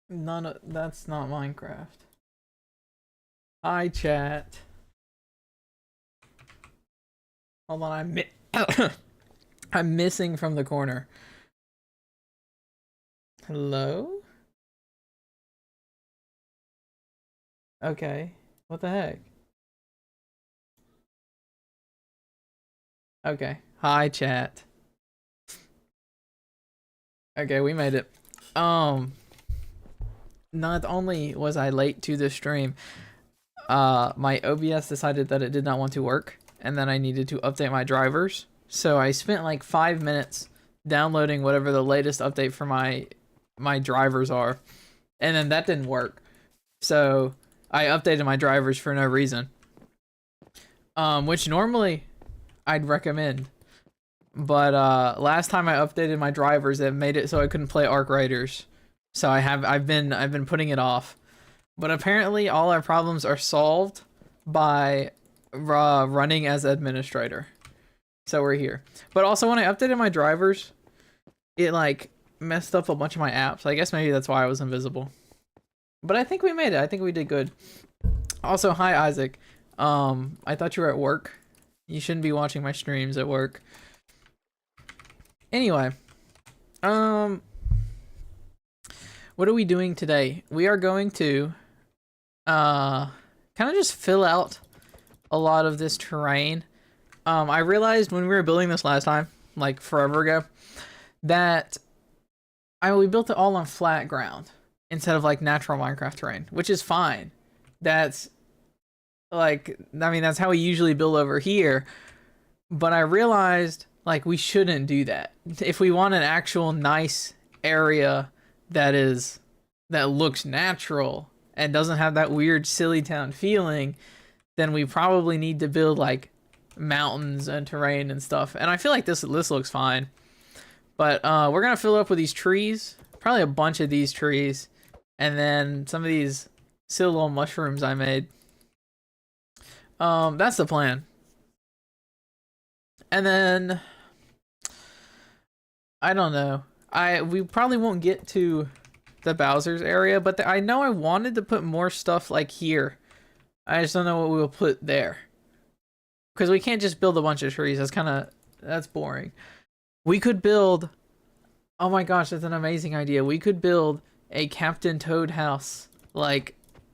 None of that's not Minecraft. Hi, chat. Hold on, I'm missing from the corner. Hello? Okay. What the heck? Okay. Hi, chat. Okay, we made it. Um, Not only was I late to the stream, my OBS decided that it did not want to work, and then I needed to update my drivers. So I spent like 5 minutes downloading whatever the latest update for my drivers are, and then that didn't work. So I updated my drivers for no reason. Which normally I'd recommend. But last time I updated my drivers, it made it so I couldn't play Arc Raiders. So I've been putting it off. But apparently all our problems are solved by running as administrator. So we're here. But also when I updated my drivers, it like messed up a bunch of my apps. I guess maybe that's why I was invisible. But I think we made it. I think we did good. Also, hi Isaac. I thought you were at work. You shouldn't be watching my streams at work. Anyway, what are we doing today? We are going to kind of just fill out a lot of this terrain. I realized when we were building this last time, like forever ago, that we built it all on flat ground instead of like natural Minecraft terrain, which is fine. That's like, I mean, that's how we usually build over here. But I realized like we shouldn't do that. If we want an actual nice area that looks natural and doesn't have that weird silly town feeling, then we probably need to build like mountains and terrain and stuff. And I feel like this looks fine. But we're gonna fill it up with these trees, probably a bunch of these trees, and then some of these silly little mushrooms I made. That's the plan. And then I don't know. We probably won't get to the Bowser's area, but I know I wanted to put more stuff like here. I just don't know what we'll put there. Because we can't just build a bunch of trees. That's boring. We could build, oh my gosh, that's an amazing idea. We could build a Captain Toad house, like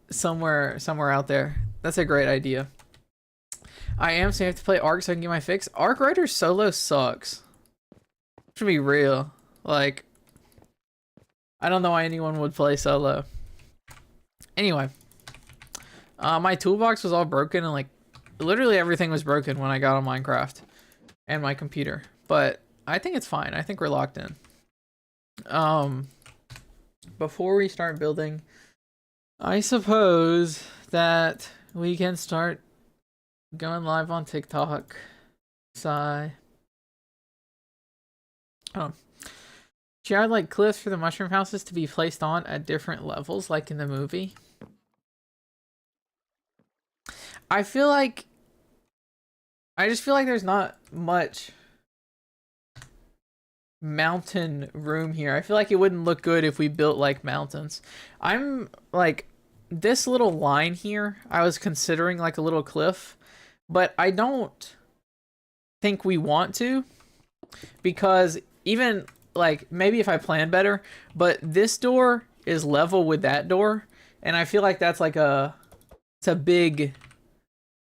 somewhere out there. That's a great idea. I am, so you have to play Ark so I can get my fix. Arc Raiders solo sucks. To be real. Like, I don't know why anyone would play solo. Anyway. My toolbox was all broken and like, literally everything was broken when I got on Minecraft. And my computer. But I think it's fine. I think we're locked in. Before we start building, I suppose that we can start going live on TikTok. Sigh. Oh. Should I like cliffs for the mushroom houses to be placed on at different levels, like in the movie? I just feel like there's not much mountain room here. I feel like it wouldn't look good if we built like mountains. I'm like, this little line here, I was considering like a little cliff, but I don't think we want to, because even like maybe if I plan better, but this door is level with that door, and I feel like that's like it's a big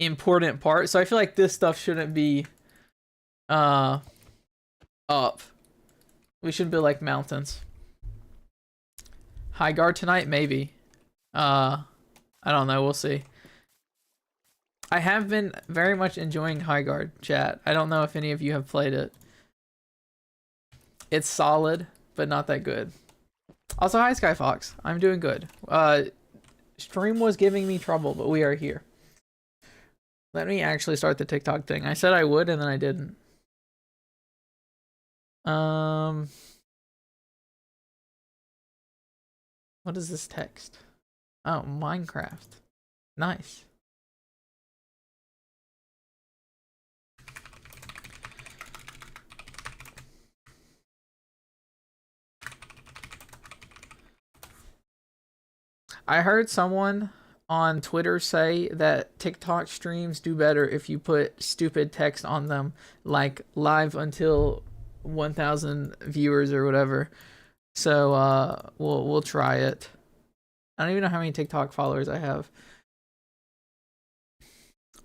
important part. So I feel like this stuff shouldn't be up. We should build like mountains. High guard tonight, maybe. I don't know, we'll see. I have been very much enjoying High Guard chat. I don't know if any of you have played it. It's solid, but not that good. Also, hi Skyfox. I'm doing good. Stream was giving me trouble, but we are here. Let me actually start the TikTok thing. I said I would, and then I didn't. What is this text? Oh, Minecraft. Nice. I heard someone on Twitter say that TikTok streams do better if you put stupid text on them, like live until 1,000 viewers or whatever. So we'll try it. I don't even know how many TikTok followers I have.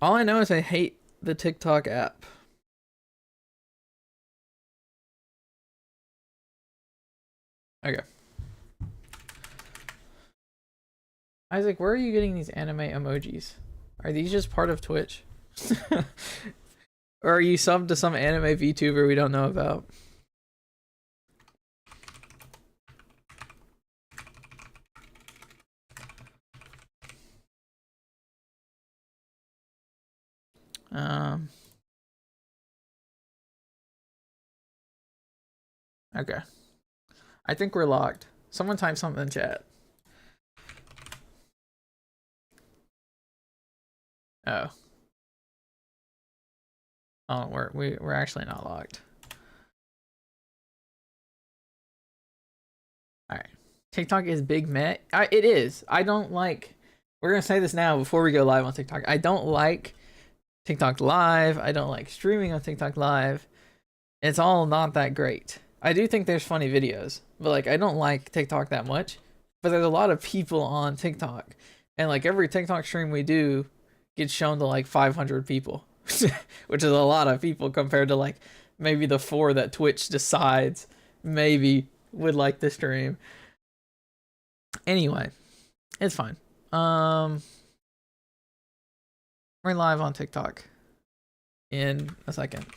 All I know is I hate the TikTok app. Okay. Isaac, where are you getting these anime emojis? Are these just part of Twitch? Or are you subbed to some anime VTuber we don't know about? Okay. I think we're locked. Someone type something in chat. Oh. Oh, we're actually not locked. All right. TikTok is big meh. It is. I don't like. We're gonna say this now before we go live on TikTok. I don't like TikTok Live. I don't like streaming on TikTok Live. It's all not that great. I do think there's funny videos, but like I don't like TikTok that much. But there's a lot of people on TikTok, and like every TikTok stream we do gets shown to like 500 people, which is a lot of people compared to like maybe the 4 that Twitch decides maybe would like the stream. Anyway, it's fine. We're live on TikTok in a second.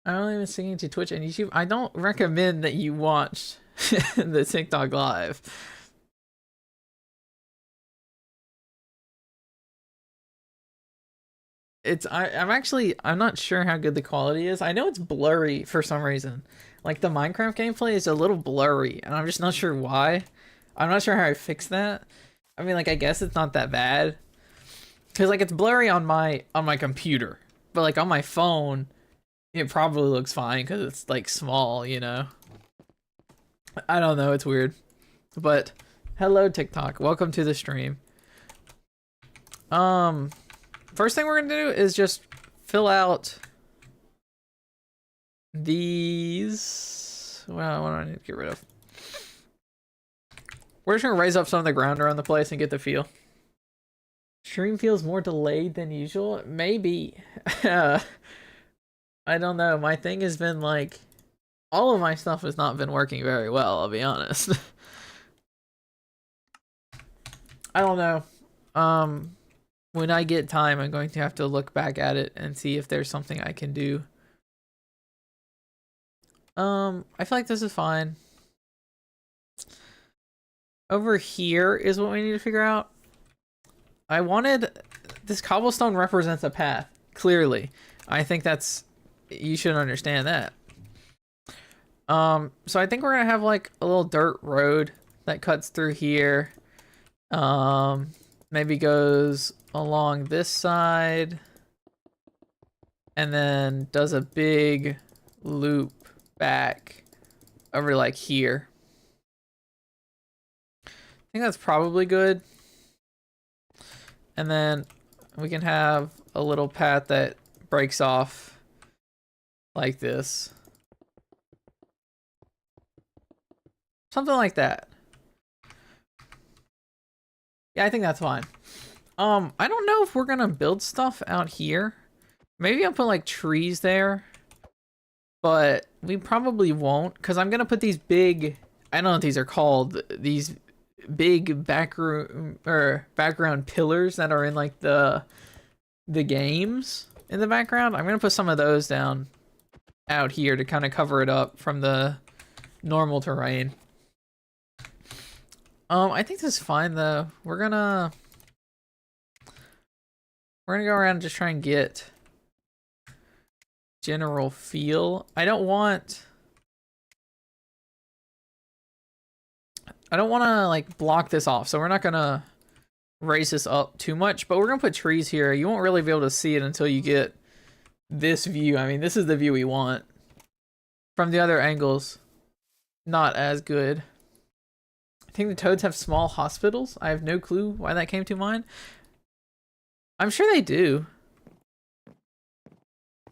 I'm only been singing to Twitch and YouTube. I don't recommend that you watch the TikTok live. I'm not sure how good the quality is. I know it's blurry for some reason. Like the Minecraft gameplay is a little blurry, and I'm just not sure why. I'm not sure how I fix that. I mean, like I guess it's not that bad, cause like it's blurry on my computer, but like on my phone, it probably looks fine because it's like small, you know. I don't know, it's weird. But hello TikTok, welcome to the stream. First thing we're gonna do is just fill out these. Well, what do I need to get rid of? We're just gonna raise up some of the ground around the place and get the feel. Stream feels more delayed than usual. Maybe. I don't know. My thing has been like, all of my stuff has not been working very well, I'll be honest. I don't know. When I get time, I'm going to have to look back at it and see if there's something I can do. I feel like this is fine. Over here is what we need to figure out. I wanted... This cobblestone represents a path, clearly. I think that's... You should understand that. So I think we're gonna have like a little dirt road that cuts through here. Maybe goes along this side. And then does a big loop back over like here. I think that's probably good. And then we can have a little path that breaks off like this. Something like that. Yeah, I think that's fine. I don't know if we're gonna build stuff out here. Maybe I'll put like trees there. But we probably won't, because I'm gonna put these big, I don't know what these are called, these big background pillars that are in like the games in the background. I'm gonna put some of those down out here to kind of cover it up from the normal terrain. I think this is fine though. We're gonna go around and just try and get general feel. I don't want to like block this off, so we're not gonna raise this up too much, but we're gonna put trees here. You won't really be able to see it until you get this view. I mean, this is the view we want. From the other angles, not as good. I think the toads have small hospitals. I have no clue why that came to mind. I'm sure they do.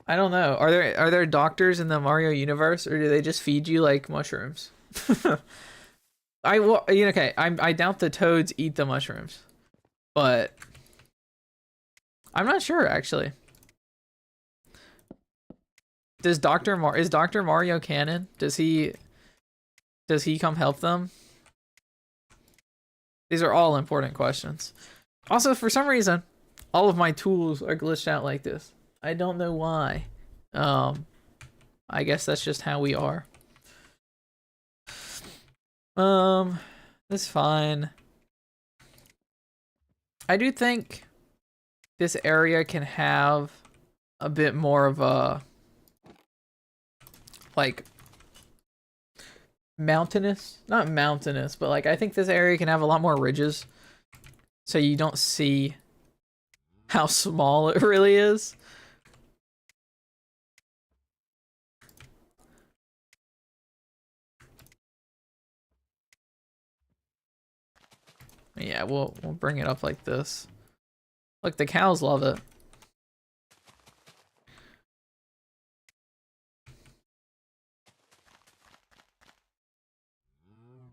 I don't know. Are there doctors in the Mario universe, or do they just feed you like mushrooms? Okay. I doubt the toads eat the mushrooms, but I'm not sure actually. Is Dr. Mario canon? Does he come help them? These are all important questions. Also, for some reason, all of my tools are glitched out like this. I don't know why. I guess that's just how we are. That's fine. I do think this area can have a bit more of a like mountainous, not mountainous, but like I think this area can have a lot more ridges, so you don't see how small it really is. Yeah, we'll bring it up like this. Look, the cows love it.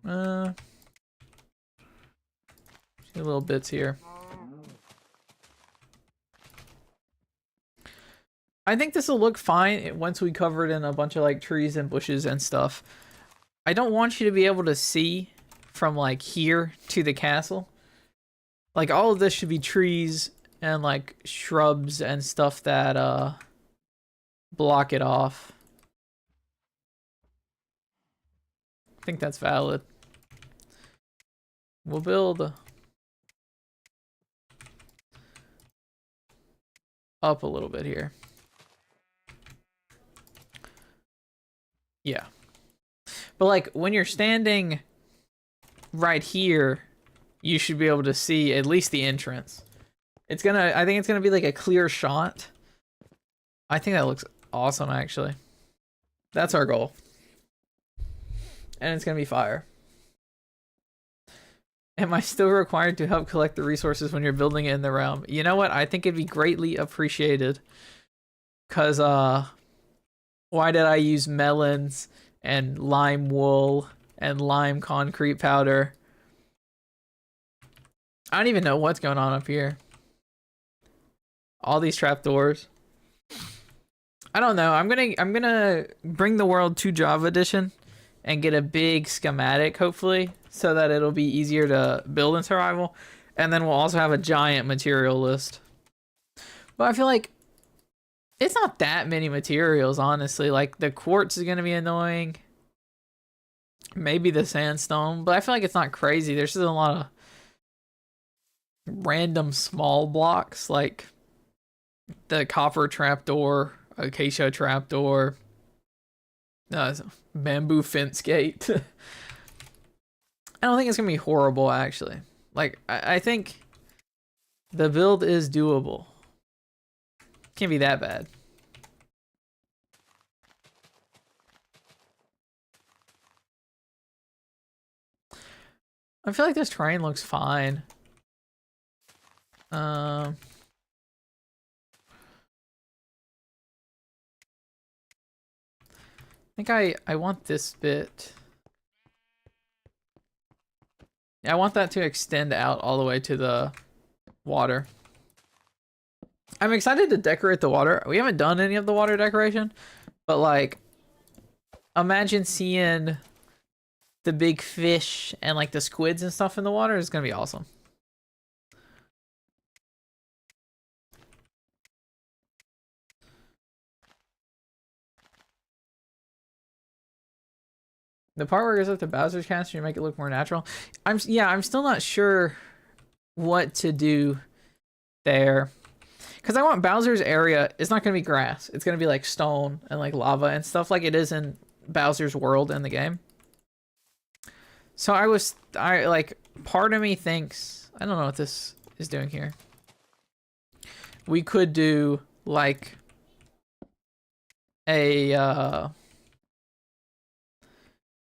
A few little bits here. I think this will look fine once we cover it in a bunch of like trees and bushes and stuff. I don't want you to be able to see from like here to the castle. Like all of this should be trees and like shrubs and stuff that block it off. I think that's valid. We'll build up a little bit here. Yeah. But like when you're standing right here, you should be able to see at least the entrance. I think it's gonna be like a clear shot. I think that looks awesome actually. That's our goal. And it's gonna be fire. Am I still required to help collect the resources when you're building it in the realm? You know what? I think it'd be greatly appreciated. Cause why did I use melons and lime wool and lime concrete powder? I don't even know what's going on up here. All these trapdoors. I don't know. I'm gonna bring the world to Java Edition and get a big schematic, hopefully, so that it'll be easier to build in survival. And then we'll also have a giant material list. But I feel like it's not that many materials, honestly. Like, the quartz is going to be annoying. Maybe the sandstone. But I feel like it's not crazy. There's just a lot of random small blocks, like the copper trapdoor, acacia trapdoor, bamboo fence gate. I don't think it's gonna be horrible actually. Like I think the build is doable. Can't be that bad. I feel like this terrain looks fine. I think I want this bit. Yeah, I want that to extend out all the way to the water. I'm excited to decorate the water. We haven't done any of the water decoration, but like, imagine seeing the big fish and like the squids and stuff in the water is gonna be awesome. The part where it goes up to Bowser's Castle, you make it look more natural. I'm still not sure what to do there. Because I want Bowser's area. It's not gonna be grass. It's gonna be like stone and like lava and stuff like it is in Bowser's world in the game. So I like, part of me thinks, I don't know what this is doing here. We could do like a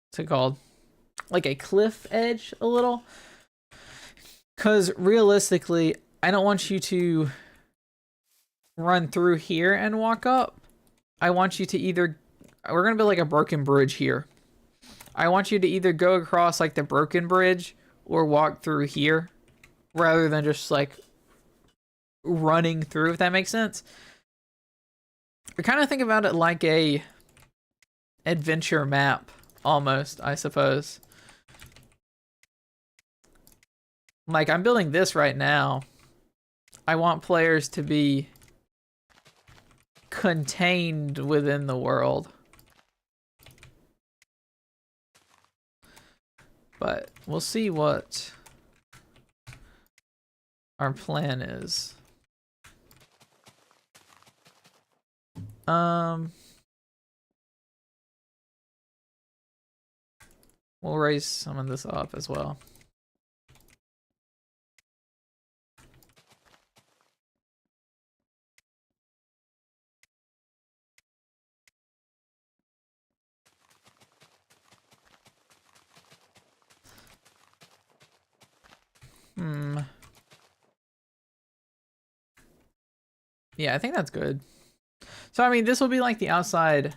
what's it called? Like a cliff edge a little. Cause realistically, I don't want you to run through here and walk up. I want you to either, we're gonna build like a broken bridge here. I want you to either go across like the broken bridge or walk through here rather than just like running through, if that makes sense. I kind of think about it like a adventure map almost, I suppose. Like I'm building this right now. I want players to be contained within the world. But we'll see what our plan is. We'll raise some of this up as well. Yeah, I think that's good. So I mean, this will be like the outside.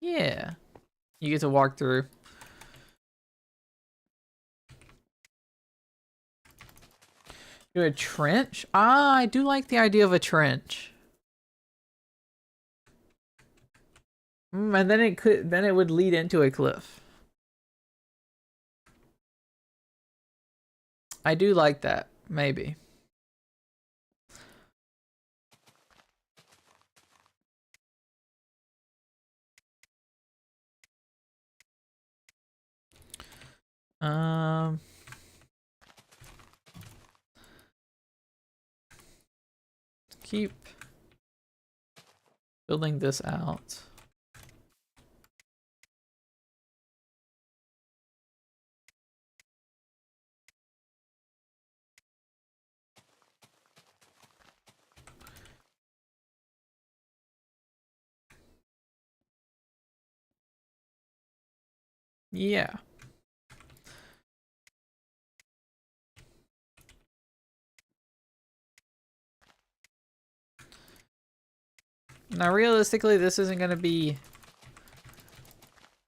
Yeah, you get to walk through. Do a trench? Ah, I do like the idea of a trench. And then it would lead into a cliff. I do like that, maybe. Keep building this out. Yeah. Now, realistically, this isn't going to be...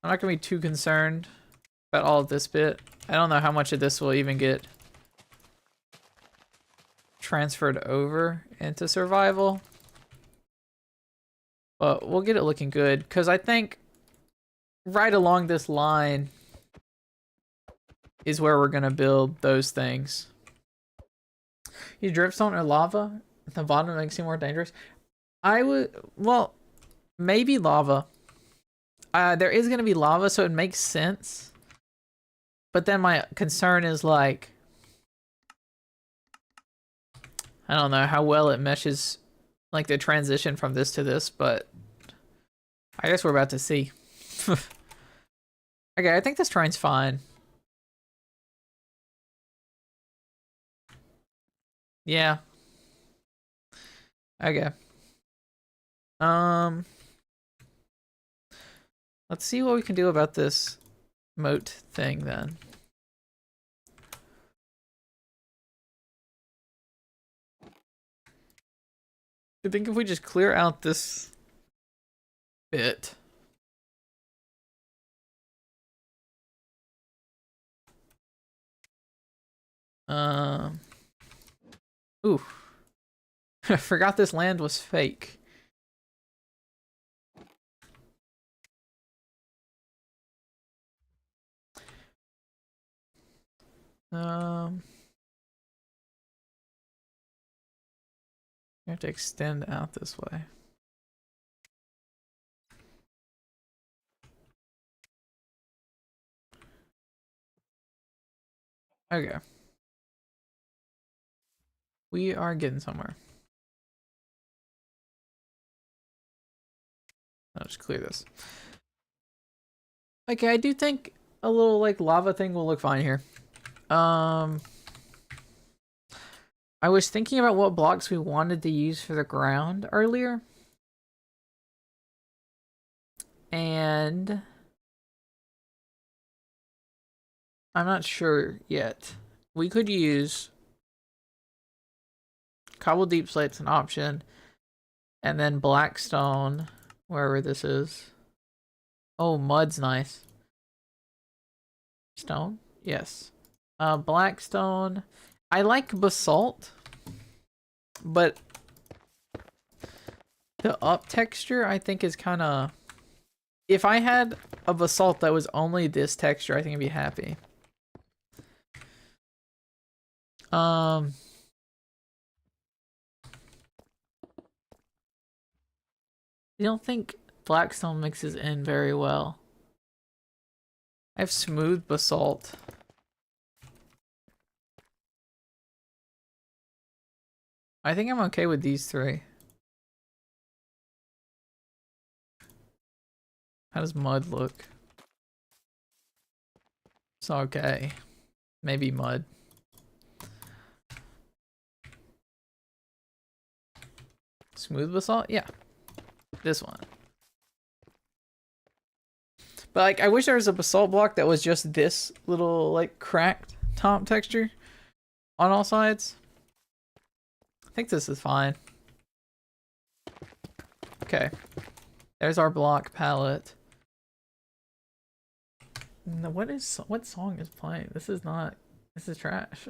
I'm not going to be too concerned about all of this bit. I don't know how much of this will even get transferred over into survival. But we'll get it looking good, because I think right along this line is where we're going to build those things. You dripstone or lava at the bottom makes you more dangerous. I would, well, maybe lava. There is going to be lava, so it makes sense. But then my concern is like, I don't know how well it meshes, like the transition from this to this, but I guess we're about to see. Okay, I think this terrain's fine. Yeah. Okay. Let's see what we can do about this moat thing then. I think if we just clear out this bit. Ooh. I forgot this land was fake. You have to extend out this way. Okay. We are getting somewhere. I'll just clear this. Okay, I do think a little like lava thing will look fine here. I was thinking about what blocks we wanted to use for the ground earlier. And I'm not sure yet. We could use cobble deep slate's an option. And then blackstone, wherever this is. Oh, mud's nice. Stone? Yes. Blackstone. I like basalt. But the up texture, I think, is kind of... If I had a basalt that was only this texture, I think I'd be happy. I don't think blackstone mixes in very well. I have smooth basalt. I think I'm okay with these three. How does mud look? It's okay. Maybe mud. Smooth basalt? Yeah. This one. But like, I wish there was a basalt block that was just this little like cracked top texture on all sides. I think this is fine. Okay. There's our block palette. No, what song is playing? This is trash.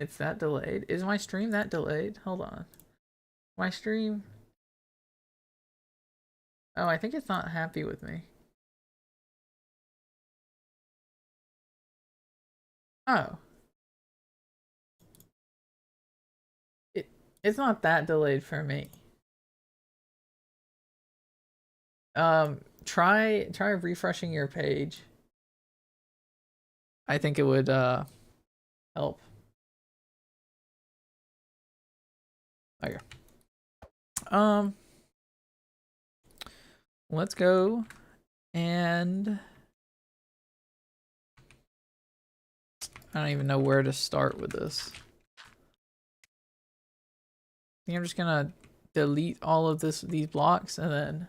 It's that delayed. Is my stream that delayed? Hold on. My stream. Oh, I think it's not happy with me. Oh. It's not that delayed for me. Try refreshing your page. I think it would help. Okay. Let's go and I don't even know where to start with this. I think I'm just gonna delete all of these blocks and then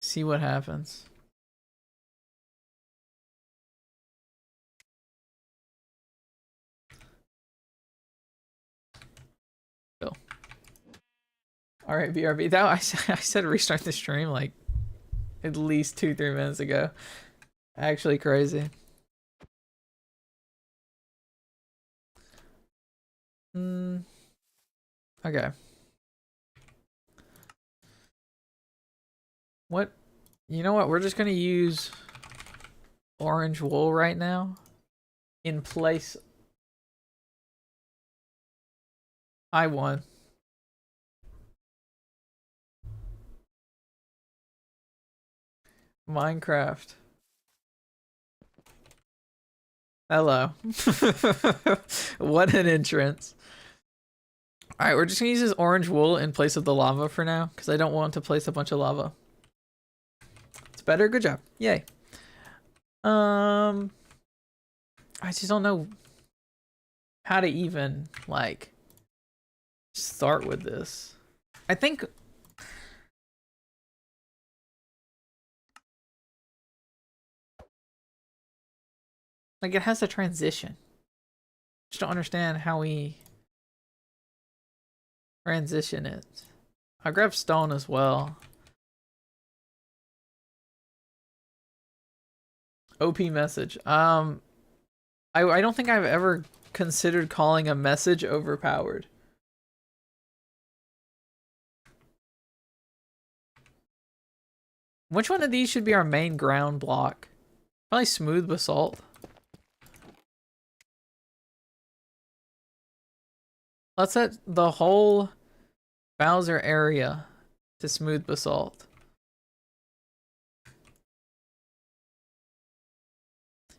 see what happens. Go. All right, BRB. That I said restart the stream like at least 2-3 minutes ago. Actually crazy. Okay. What? You know what? We're just gonna use orange wool right now in place. I won. Minecraft. Hello. What an entrance. Alright, we're just gonna use this orange wool in place of the lava for now, because I don't want to place a bunch of lava. It's better, good job. Yay. I just don't know how to even, like, start with this. I think... Like, it has a transition. Just don't understand how we transition it. I'll grab stone as well. OP message. I don't think I've ever considered calling a message overpowered. Which one of these should be our main ground block? Probably smooth basalt. Let's set the whole Bowser area to smooth basalt.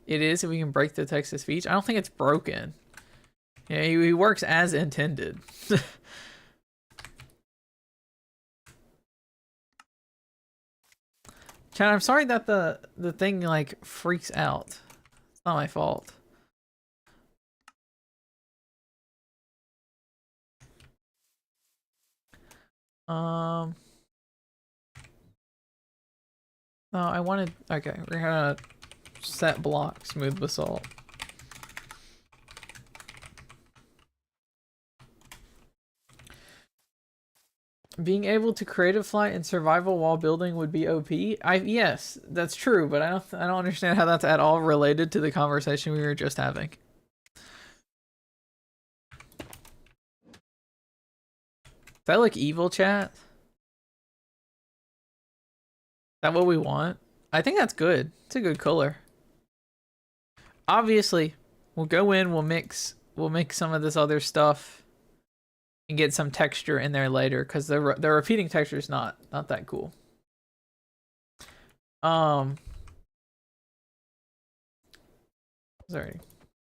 It is if we can break the text to speech. I don't think it's broken. Yeah, he works as intended. Chad, I'm sorry that the thing like freaks out. It's not my fault. No, I wanted. Okay, we're gonna set block smooth basalt. Being able to creative flight and survival while building would be OP. Yes, that's true, but I don't understand how that's at all related to the conversation we were just having. Does that look evil, chat? Is that what we want? I think that's good. It's a good color. Obviously, we'll go in, we'll mix some of this other stuff and get some texture in there later, because the repeating texture is not that cool. Sorry,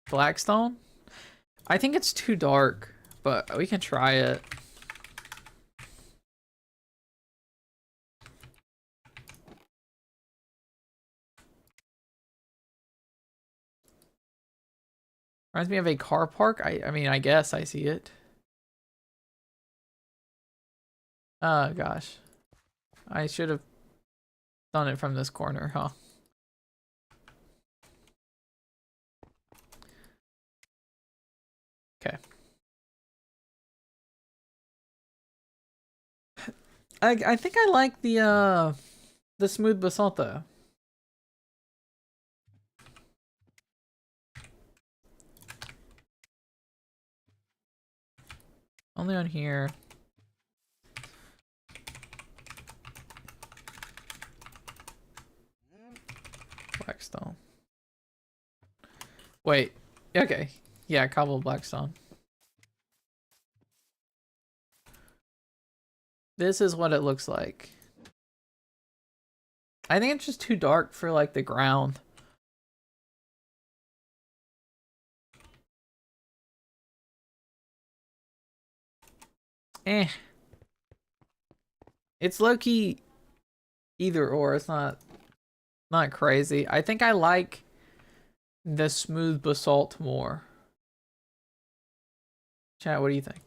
Blackstone. I think it's too dark, but we can try it. Reminds me of a car park. I mean, I guess I see it. Oh gosh, I should have done it from this corner, huh? Okay. I think I like the smooth basalt though. Only on here. Blackstone. Wait. Okay. Yeah, cobble blackstone. This is what it looks like. I think it's just too dark for like the ground. It's low-key either or. It's not crazy. I think I like the smooth basalt more. Chat, what do you think?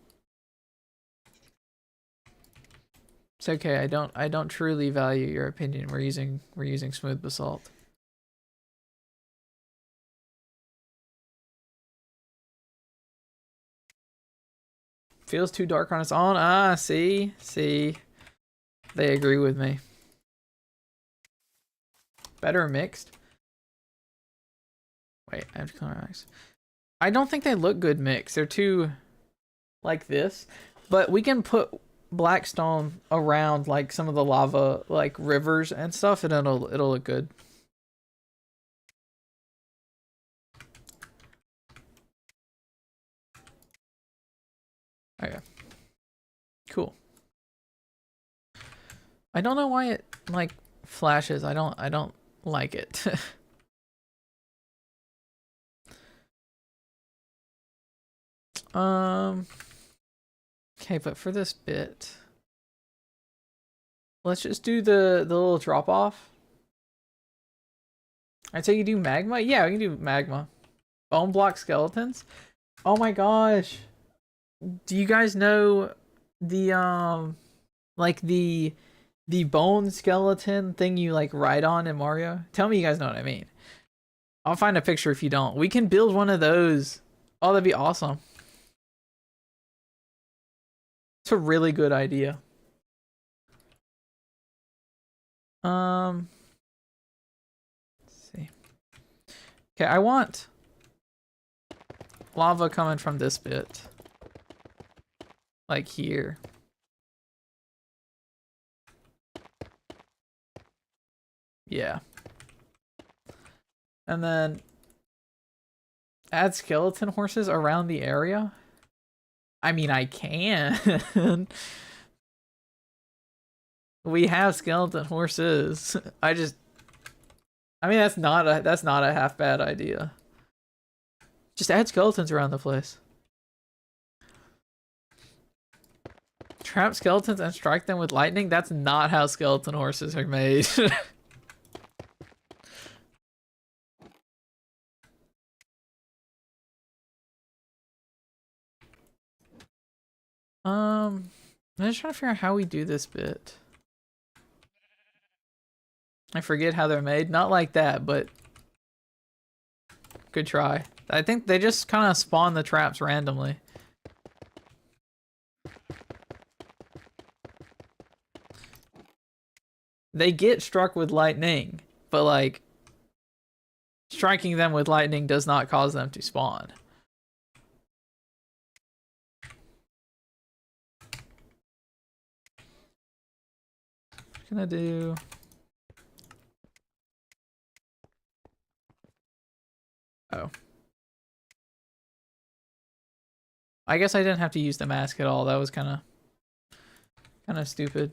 It's okay. I don't truly value your opinion. We're using smooth basalt. Feels too dark on its own. Ah, see? They agree with me. Better mixed. Wait, I have to color mix. I don't think they look good mixed. They're too like this. But we can put blackstone around like some of the lava like rivers and stuff, and it'll look good. Okay. Cool. I don't know why it like flashes. I don't like it. Okay, but for this bit, let's just do the little drop off. I'd say you do magma. Yeah, we can do magma. Bone block skeletons. Oh my gosh. Do you guys know the like the bone skeleton thing you like ride on in Mario? Tell me you guys know what I mean. I'll find a picture if you don't. We can build one of those. Oh, that'd be awesome. It's a really good idea. Let's see. Okay, I want lava coming from this bit. Like here. Yeah. And then add skeleton horses around the area. I mean, I can. We have skeleton horses. I mean that's not a half bad idea. Just add skeletons around the place. Trap skeletons and strike them with lightning? That's not how skeleton horses are made. I'm just trying to figure out how we do this bit. I forget how they're made. Not like that, but good try. I think they just kind of spawn the traps randomly. They get struck with lightning, but like striking them with lightning does not cause them to spawn. What can I do? Oh. I guess I didn't have to use the mask at all. That was kind of stupid.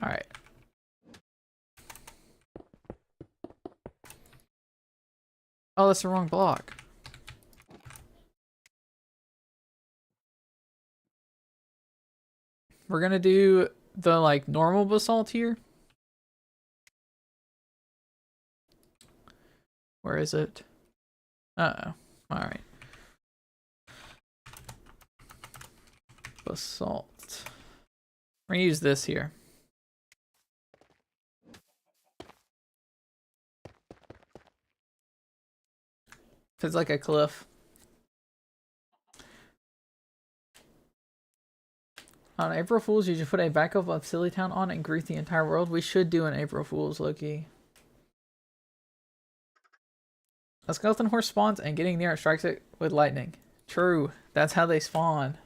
All right. Oh, that's the wrong block. We're gonna do the like normal basalt here. Where is it? Uh-oh. All right. Basalt. We're gonna use this here. It's like a cliff. On April Fools, you should put a backup of Silly Town on and greet the entire world. We should do an April Fools, Loki. A skeleton horse spawns and getting near it strikes it with lightning. True. That's how they spawn.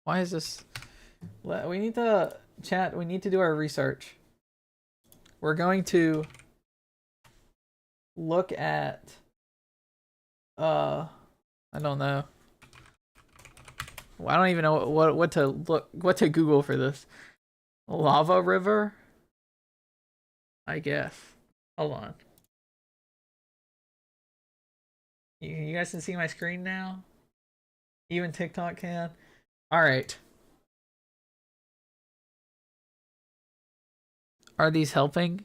Why is this? We need to chat. We need to do our research. We're going to look at I don't know. I don't even know what to Google for this. Lava river? I guess. Hold on. You guys can see my screen now? Even TikTok can? Alright. Are these helping?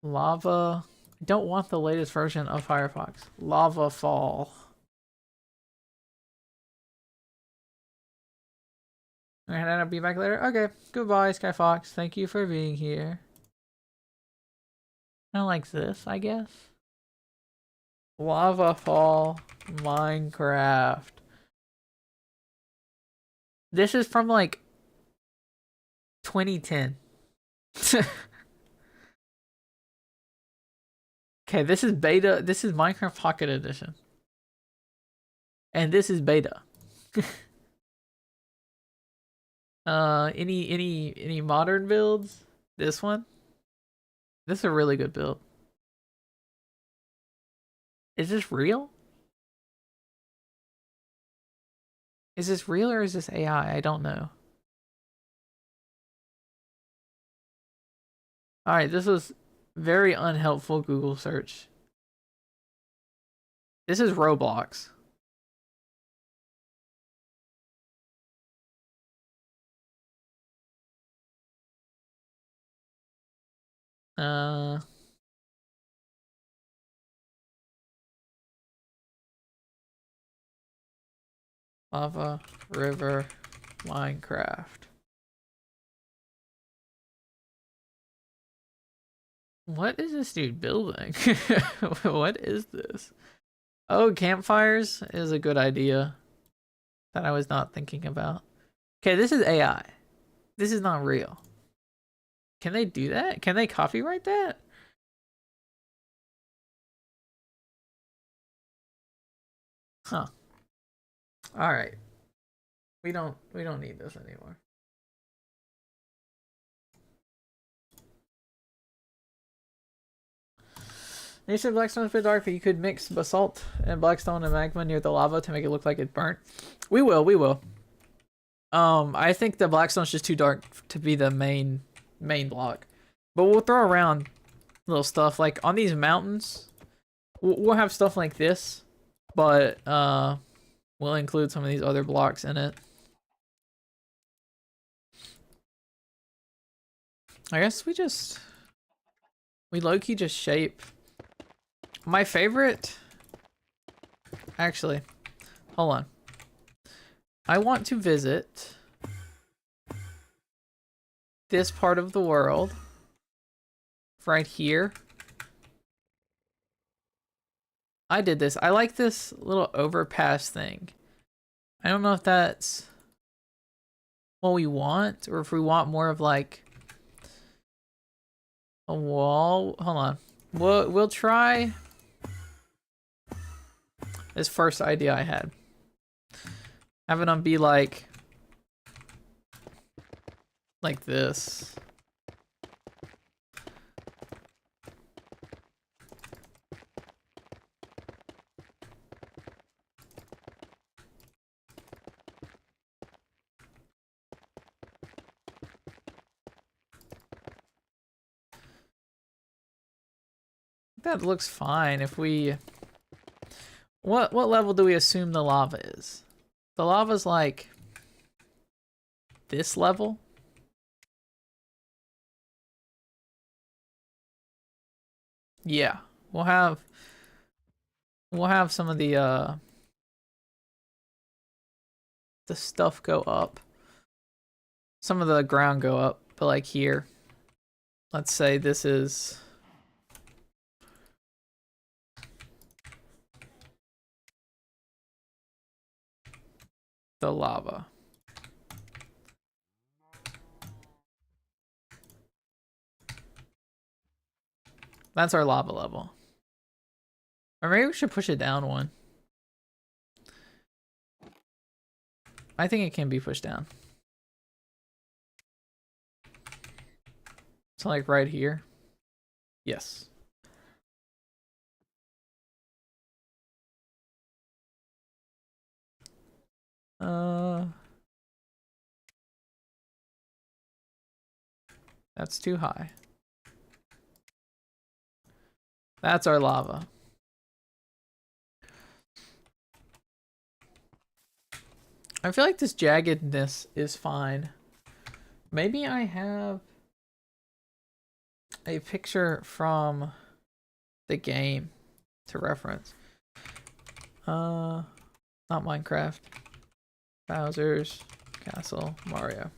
Lava. I don't want the latest version of Firefox. Lava fall. Alright, I'll be back later. Okay, goodbye, Sky Fox. Thank you for being here. Kind of like this, I guess. Lava fall Minecraft. This is from like 2010. Okay, this is beta. This is Minecraft Pocket Edition. And this is beta. Any modern builds? This one? This is a really good build. Is this real? Is this real or is this AI? I don't know. Alright, this was very unhelpful Google search. This is Roblox. Lava river Minecraft. What is this dude building? What is this? Oh, campfires is a good idea that I was not thinking about. Okay, this is AI. This is not real. Can they do that? Can they copyright that? Huh. Alright. We don't need this anymore. You said Blackstone's a bit dark, but you could mix basalt and blackstone and magma near the lava to make it look like it burnt. We will. I think the blackstone's just too dark to be the main block. But we'll throw around little stuff like on these mountains. We'll have stuff like this, but we'll include some of these other blocks in it. I guess we low-key just shape. My favorite, actually, hold on. I want to visit this part of the world right here. I did this. I like this little overpass thing. I don't know if that's what we want or if we want more of like a wall. Hold on. We'll try this first idea I had. Having them be like this. That looks fine if we... What level do we assume the lava is? The lava's like this level? Yeah. We'll have some of the stuff go up. Some of the ground go up, but like here. Let's say this is the lava. That's our lava level. Or maybe we should push it down one. I think it can be pushed down. So like right here. Yes. That's too high. That's our lava. I feel like this jaggedness is fine. Maybe I have a picture from the game to reference. Not Minecraft. Bowser's Castle, Mario.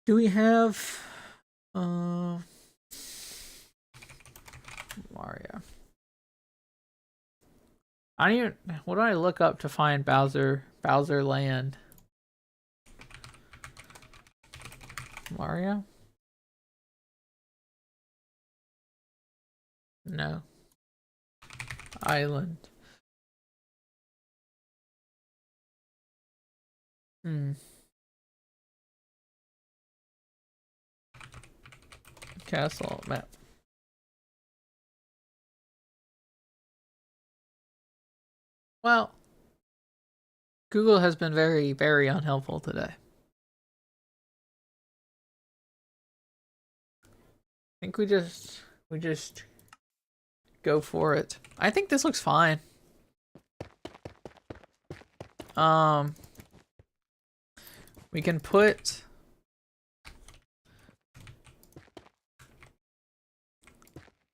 Do we have Mario? I don't even, what do I look up to find Bowser Land? Mario? No. Island. Castle map. Well, Google has been very, very unhelpful today. I think we just go for it. I think this looks fine. We can put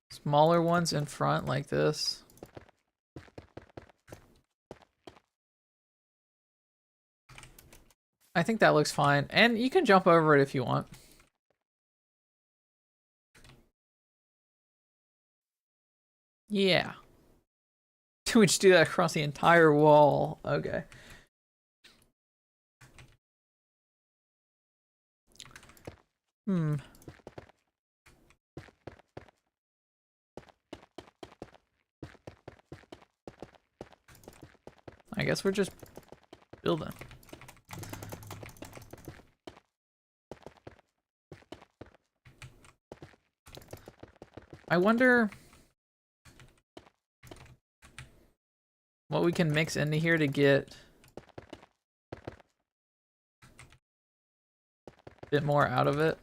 smaller ones in front like this. I think that looks fine. And you can jump over it if you want. Yeah. We just do that across the entire wall. Okay. I guess we're just building. I wonder what we can mix into here to get a bit more out of it.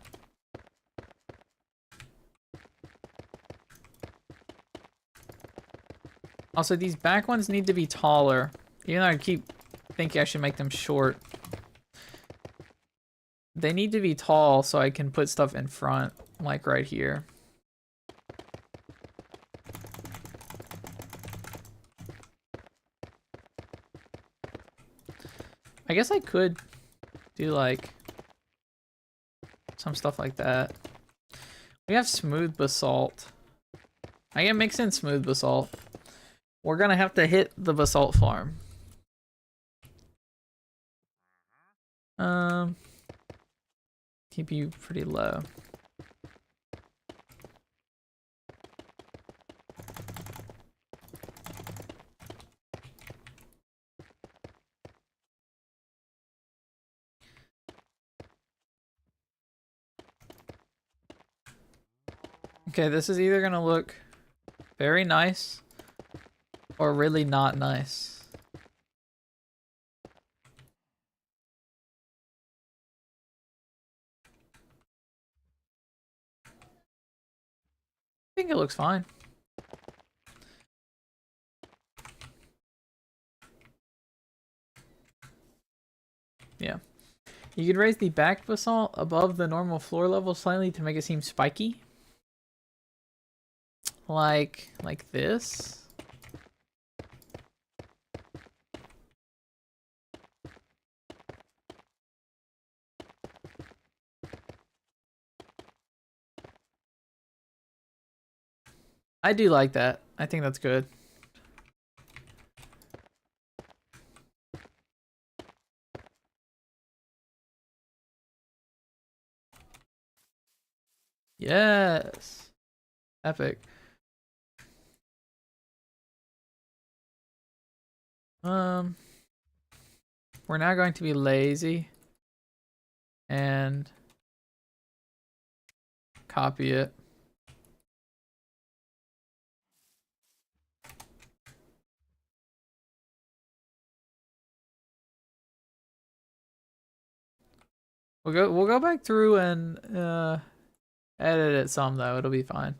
Also, these back ones need to be taller. Even though I keep thinking I should make them short. They need to be tall so I can put stuff in front, like right here. I guess I could do like some stuff like that. We have smooth basalt. I can mix in smooth basalt. We're gonna have to hit the basalt farm. Keep you pretty low. Okay, this is either gonna look very nice or really not nice. I think it looks fine. Yeah. You could raise the back basalt above the normal floor level slightly to make it seem spiky. Like this. I do like that. I think that's good. Yes. Epic. We're now going to be lazy and copy it. We'll go back through and edit it some though. It'll be fine.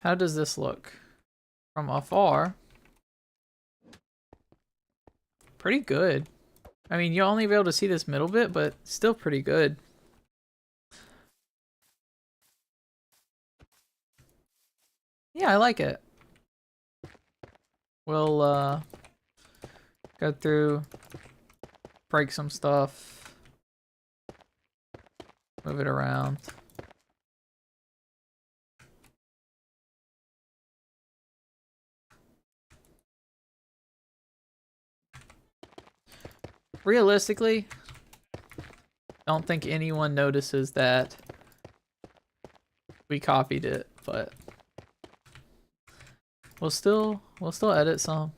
How does this look from afar? Pretty good. I mean, you'll only be able to see this middle bit, but still pretty good. Yeah, I like it. We'll go through, break some stuff, move it around. Realistically, don't think anyone notices that we copied it, but we'll still edit some.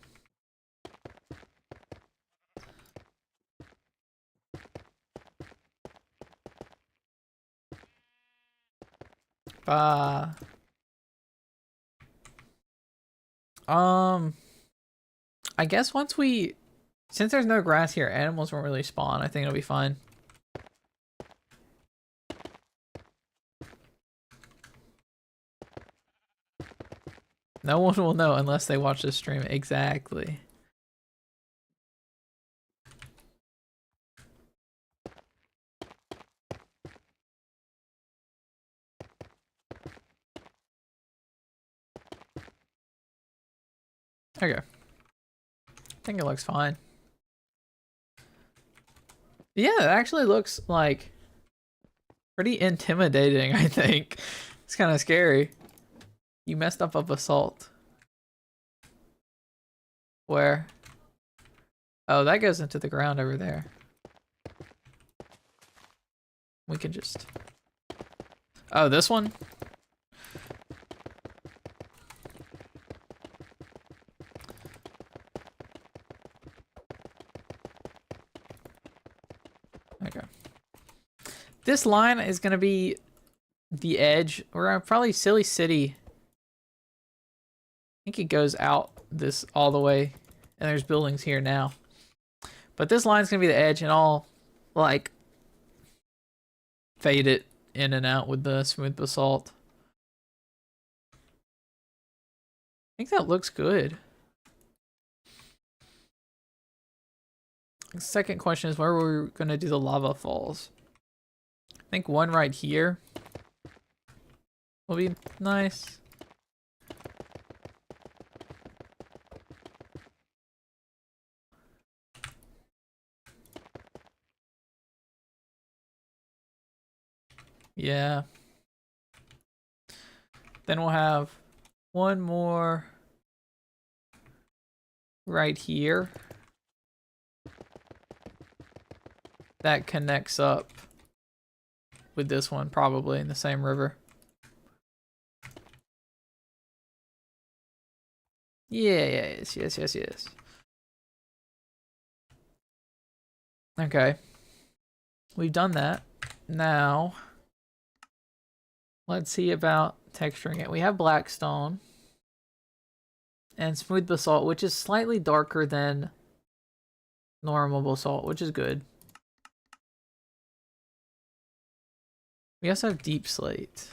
I guess since there's no grass here, animals won't really spawn. I think it'll be fine. No one will know unless they watch this stream. Exactly. Okay. I think it looks fine. Yeah, it actually looks like pretty intimidating, I think. It's kind of scary. You messed up a basalt. Where? Oh, that goes into the ground over there. We can just... Oh, this one? Okay. This line is gonna be the edge. We're probably Silly City. I think it goes out this all the way, and there's buildings here now. But this line's gonna be the edge, and I'll like fade it in and out with the smooth basalt. I think that looks good. The second question is where we're gonna do the lava falls. I think one right here will be nice. Yeah. Then we'll have one more right here that connects up with this one, probably in the same river. Yeah, yes. Okay. We've done that. Now, let's see about texturing it. We have black stone and smooth basalt, which is slightly darker than normal basalt, which is good. We also have deep slate.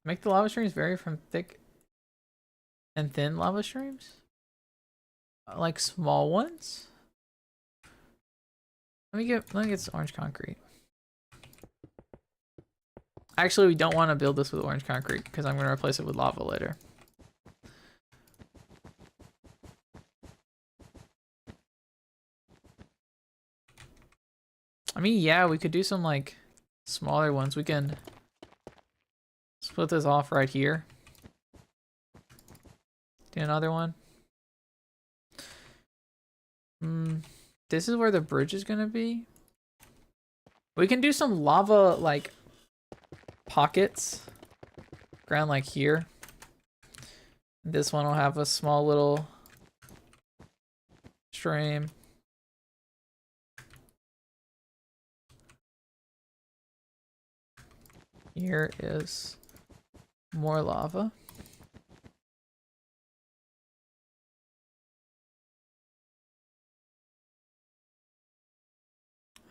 Make the lava streams vary from thick and thin lava streams? Like small ones? Let me get some orange concrete. Actually, we don't want to build this with orange concrete because I'm going to replace it with lava later. I mean, yeah, we could do some like smaller ones. We can split this off right here. Do another one. This is where the bridge is gonna be. We can do some lava like pockets. Ground like here. This one will have a small little stream. Here is more lava.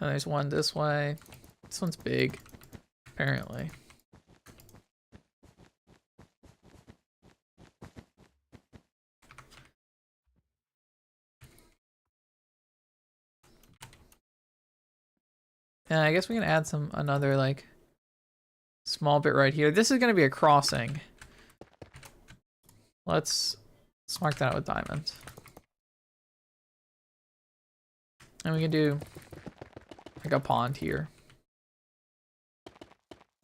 And there's one this way. This one's big, apparently. And I guess we can add another like small bit right here. This is gonna be a crossing. Let's mark that out with diamonds. And we can do like a pond here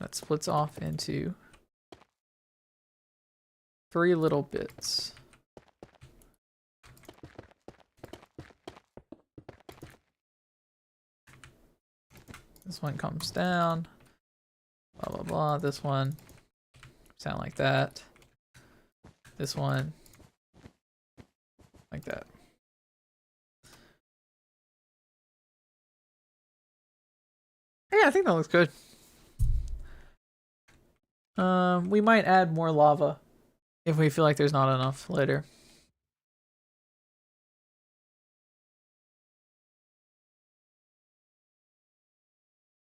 that splits off into 3 little bits. This one comes down, blah blah blah. This one sound like that. This one like that. Yeah, I think that looks good. We might add more lava if we feel like there's not enough later.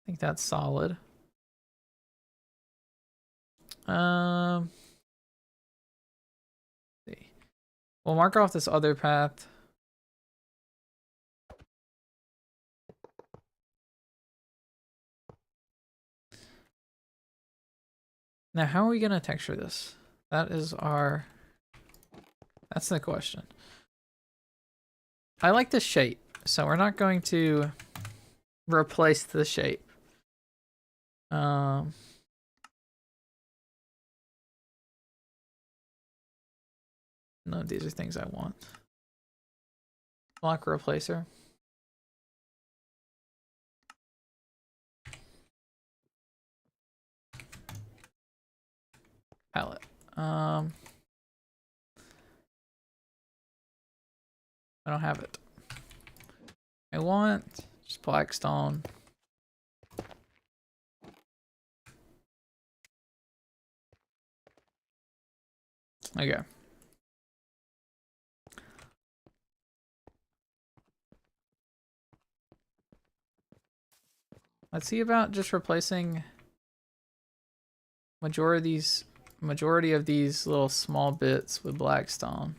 I think that's solid. See. We'll mark off this other path. Now, how are we gonna texture this? That's the question. I like the shape, so we're not going to replace the shape. No, these are things I want. Block replacer. Palette. I don't have it. I want just black stone. Okay. Let's see about just replacing majority of these little small bits with black stone.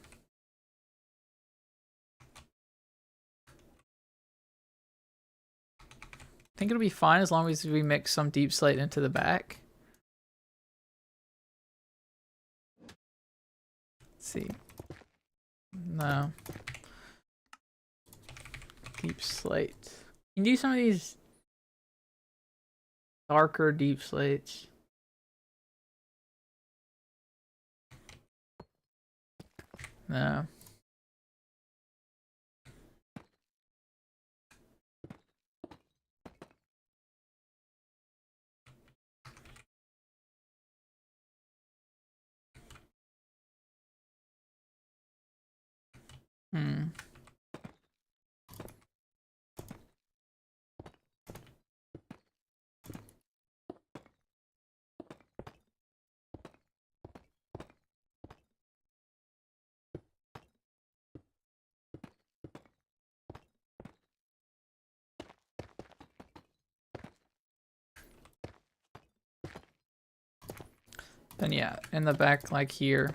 I think it'll be fine as long as we mix some deep slate into the back. Let's see. No. Deep slate. You can do some of these darker deep slates. No. Hmm. Then yeah, in the back, like here,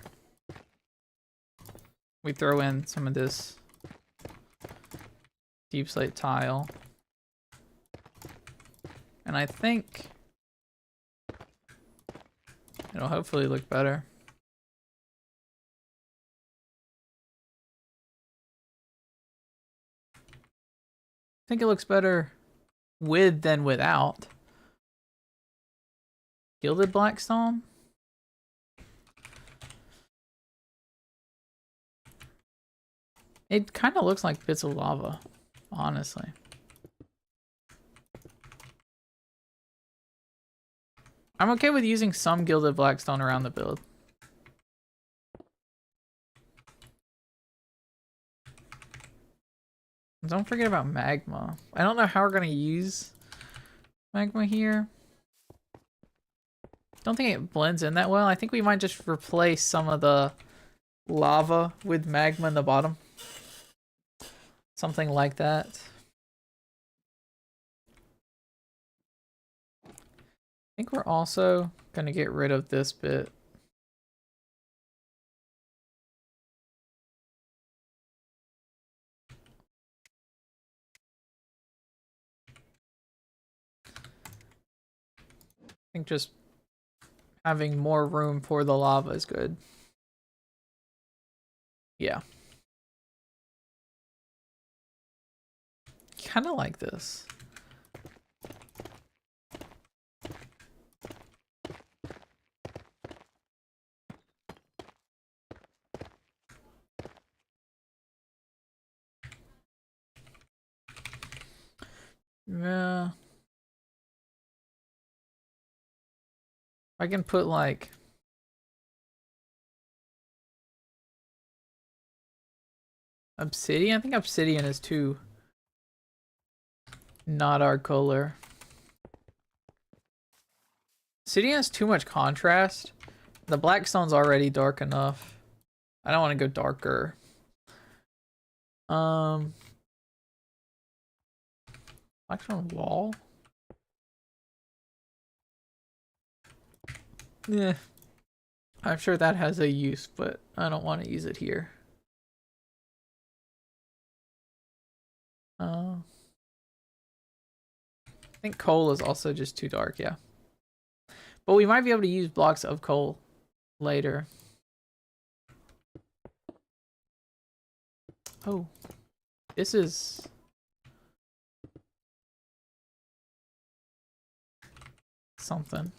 we throw in some of this deep slate tile. And I think it'll hopefully look better. I think it looks better with than without. Gilded blackstone? It kind of looks like bits of lava, honestly. I'm okay with using some gilded blackstone around the build. Don't forget about magma. I don't know how we're gonna use magma here. Don't think it blends in that well. I think we might just replace some of the lava with magma in the bottom. Something like that. I think we're also gonna get rid of this bit. I think just having more room for the lava is good. Yeah. Kind of like this. Yeah. I can put like obsidian. I think obsidian is too not our color. Obsidian has too much contrast. The black stone's already dark enough. I don't want to go darker. Blackstone wall? Yeah. I'm sure that has a use, but I don't want to use it here. I think coal is also just too dark, yeah. But we might be able to use blocks of coal later. Oh, this is something.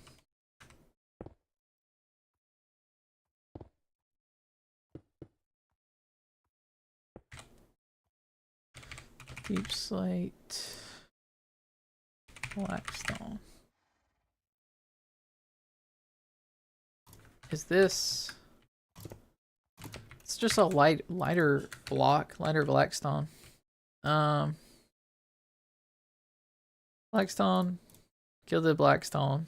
Deep slate, blackstone. Is this It's just a lighter black stone. Blackstone, gilded blackstone,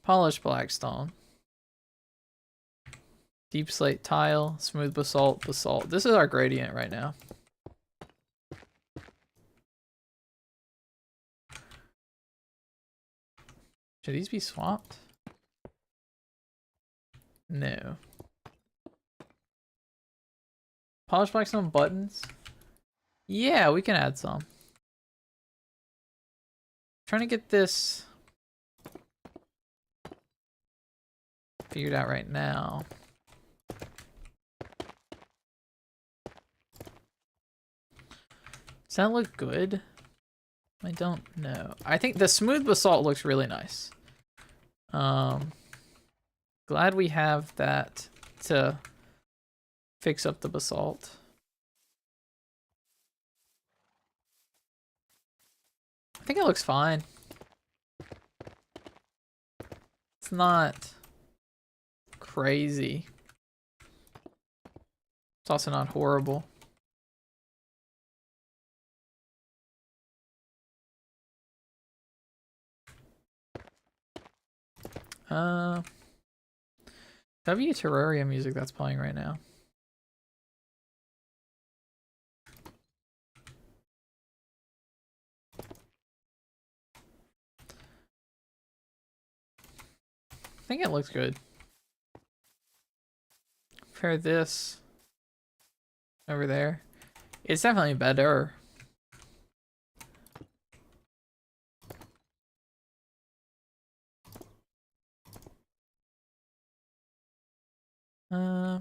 polished blackstone, deep slate tile, smooth basalt, basalt. This is our gradient right now. Should these be swapped? No. Polished blackstone buttons. Yeah, we can add some. Trying to get this figured out right now. Does that look good? I don't know. I think the smooth basalt looks really nice. Glad we have that to fix up the basalt. I think it looks fine. It's not crazy. It's also not horrible. W Terraria music that's playing right now. I think it looks good. Compare this over there. It's definitely better. I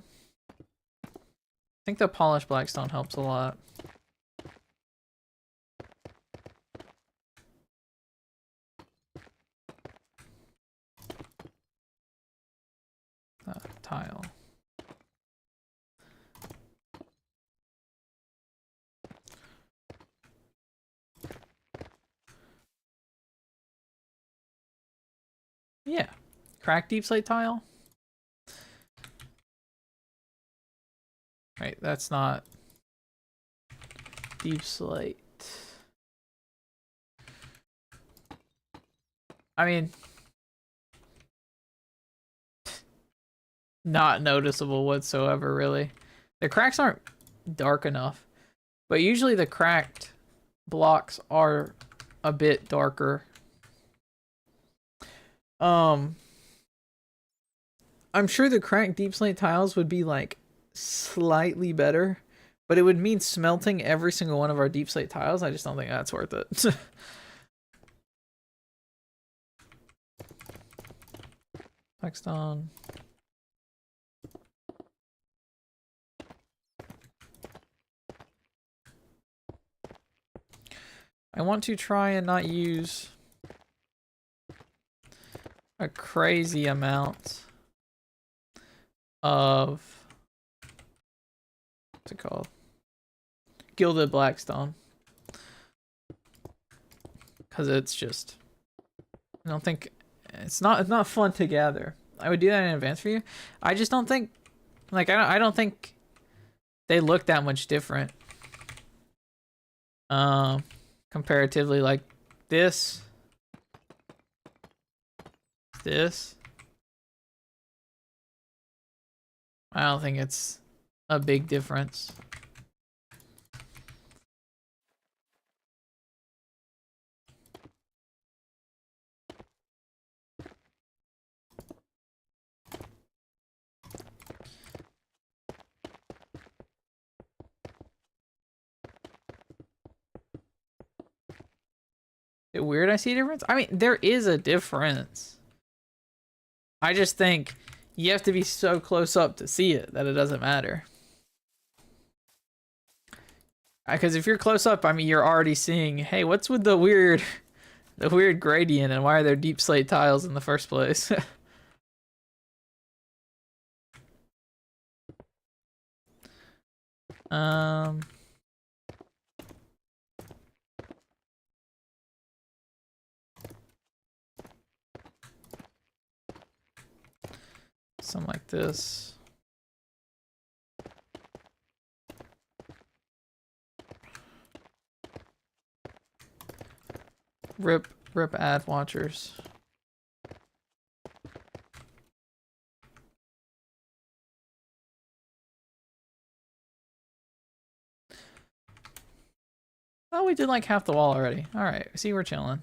think the polished blackstone helps a lot. Tile. Yeah. Crack deep slate tile. Right, that's not deep slate. I mean, not noticeable whatsoever, really. The cracks aren't dark enough, but usually the cracked blocks are a bit darker. I'm sure the cracked deep slate tiles would be like slightly better, but it would mean smelting every single one of our deep slate tiles. I just don't think that's worth it. Next on. I want to try and not use a crazy amount of, what's it called? Gilded blackstone. Because it's just, I don't think, it's not fun to gather. I would do that in advance for you. I just don't think, like, I don't think they look that much different. Comparatively, like this. I don't think it's a big difference. Is it weird I see a difference? I mean, there is a difference. I just think you have to be so close up to see it that it doesn't matter. Because if you're close up, I mean, you're already seeing, hey, what's with the weird gradient, and why are there deep slate tiles in the first place? Something like this. Rip ad watchers. Oh, we did like half the wall already. All right, see, we're chilling.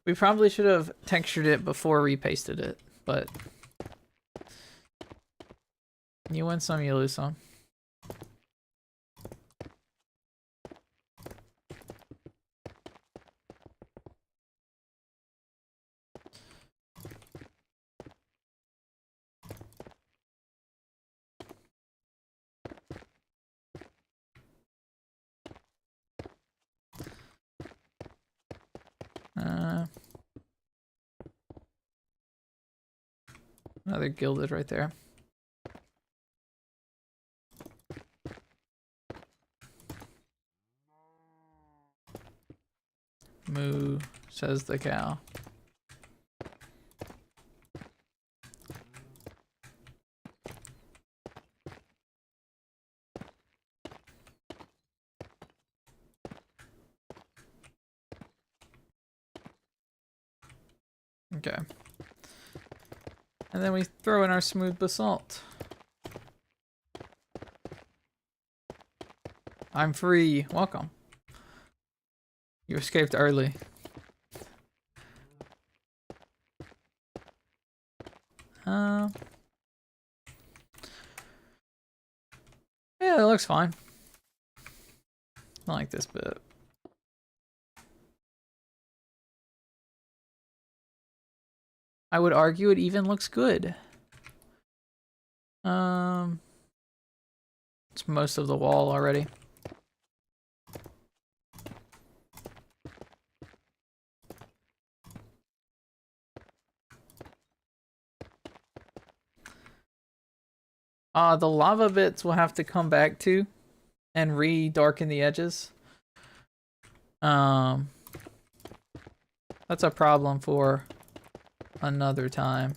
We probably should have textured it before we pasted it, but you win some, you lose some. Another gilded right there. Moo, says the cow. Okay. And then we throw in our smooth basalt. I'm free. Welcome. You escaped early. Yeah, it looks fine. I like this bit. I would argue it even looks good. It's most of the wall already. The lava bits will have to come back to and re-darken the edges. That's a problem for another time.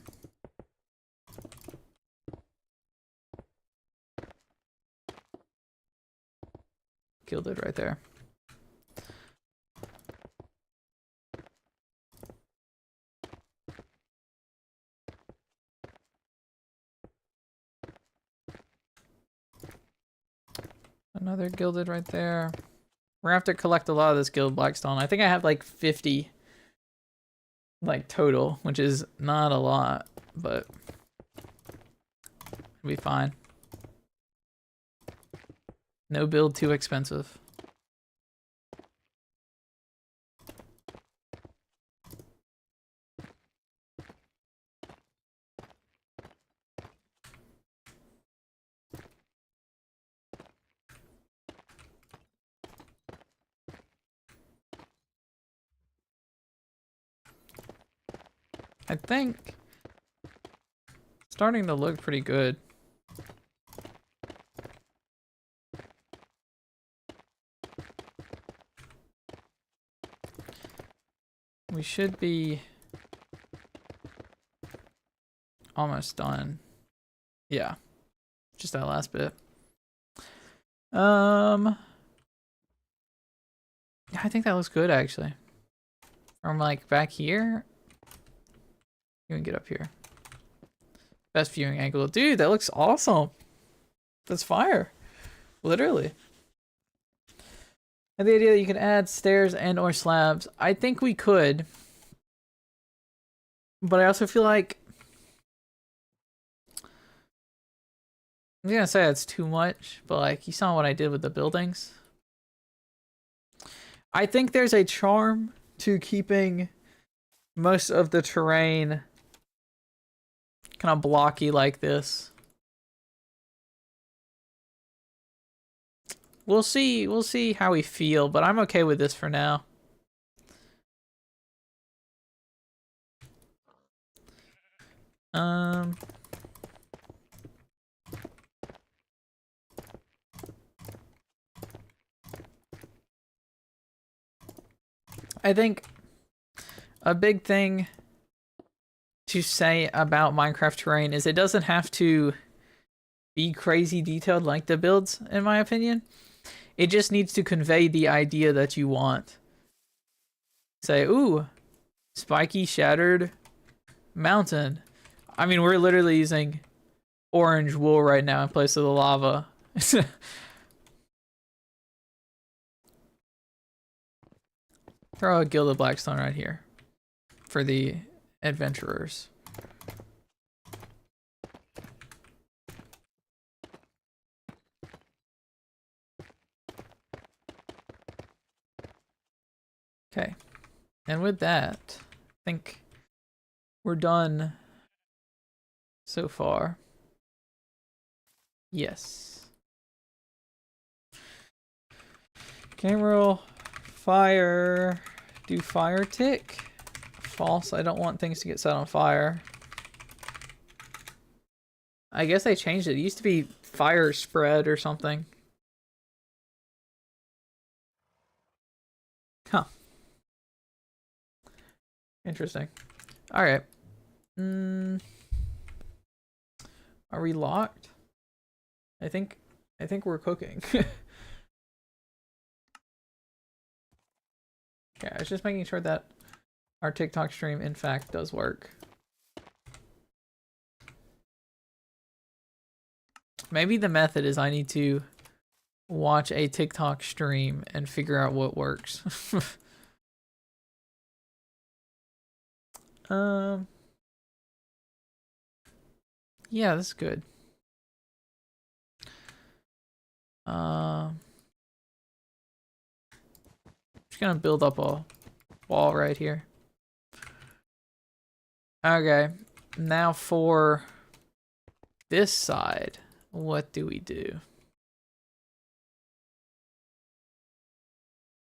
Gilded right there. Another gilded right there. We're gonna have to collect a lot of this gilded blackstone. I think I have like 50 like total, which is not a lot, but it'll be fine. No build too expensive. I think it's starting to look pretty good. We should be almost done. Yeah, just that last bit. I think that looks good actually. From like back here. You can get up here. Best viewing angle. Dude, that looks awesome. That's fire. Literally. And the idea that you can add stairs and or slabs. I think we could. But I also feel like I'm gonna say that's too much, but like you saw what I did with the buildings. I think there's a charm to keeping most of the terrain kind of blocky like this. We'll see how we feel, but I'm okay with this for now. I think a big thing to say about Minecraft terrain is it doesn't have to be crazy detailed like the builds, in my opinion. It just needs to convey the idea that you want. Say, ooh, spiky shattered mountain. I mean, we're literally using orange wool right now in place of the lava. Throw a gilded blackstone right here for the adventurers. Okay, and with that, I think we're done so far. Yes. Game roll, fire, do fire tick. False, I don't want things to get set on fire. I guess they changed it. It used to be fire spread or something. Huh. Interesting. Alright. Are we locked? I think we're cooking. Okay, I was just making sure that our TikTok stream in fact does work. Maybe the method is I need to watch a TikTok stream and figure out what works. Yeah, that's good. Just gonna build up a wall right here. Okay, now for this side, what do we do?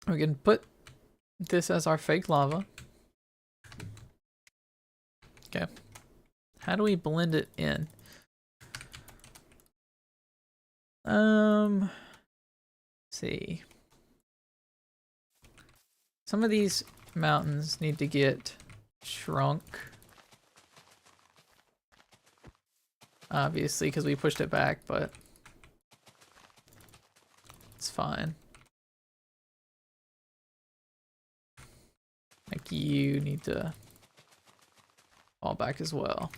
We can put this as our fake lava. Okay. How do we blend it in? Let's see. Some of these mountains need to get shrunk. Obviously, because we pushed it back, but it's fine. Like, you need to fall back as well.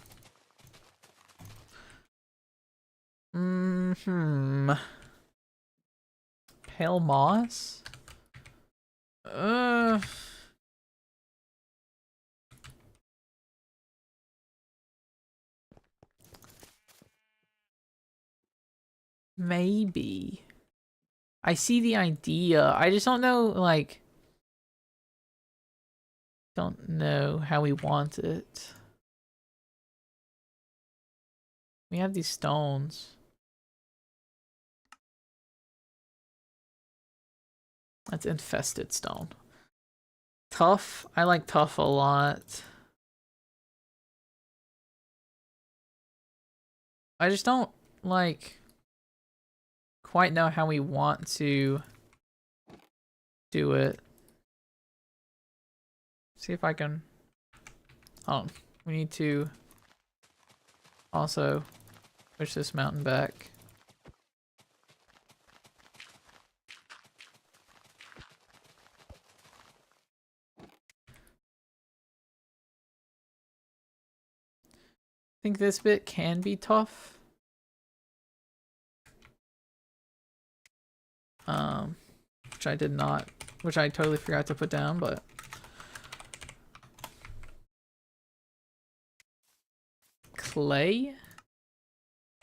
Pale moss? Maybe. I see the idea. I just don't know, like, don't know how we want it. We have these stones. That's infested stone. Tough. I like tough a lot. I just don't, like, quite know how we want to do it. See if I can... Oh, we need to also push this mountain back. I think this bit can be tough. Which I did not, which I totally forgot to put down, but clay?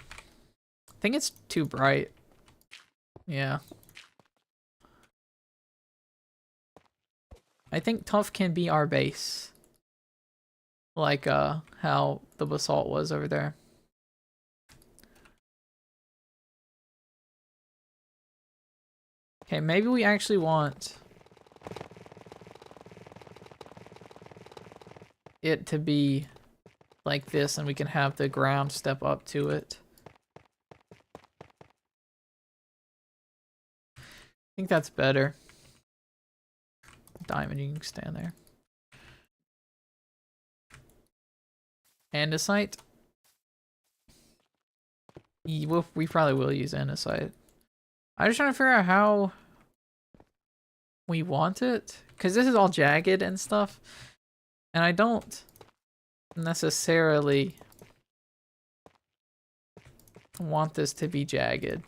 I think it's too bright. Yeah. I think tough can be our base. Like how the basalt was over there. Okay, maybe we actually want it to be like this and we can have the ground step up to it. I think that's better. Diamond, you can stand there. Andesite. We probably will use andesite. I'm just trying to figure out how we want it, because this is all jagged and stuff, and I don't necessarily want this to be jagged.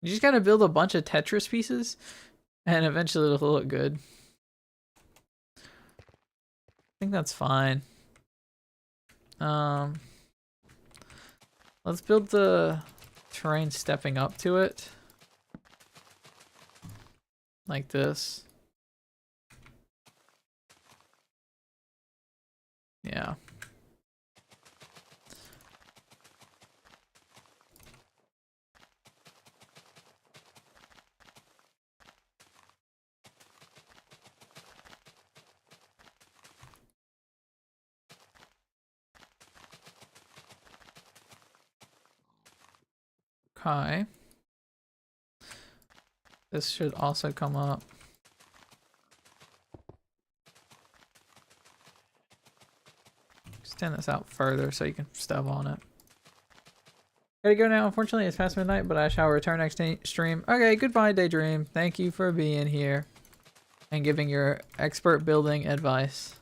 You just gotta build a bunch of Tetris pieces, and eventually it'll look good. I think that's fine. Let's build the terrain stepping up to it. Like this. Yeah. Okay. This should also come up. Extend this out further so you can stub on it. Gotta go now. Unfortunately, it's past midnight, but I shall return next stream. Okay, goodbye, Daydream. Thank you for being here and giving your expert building advice.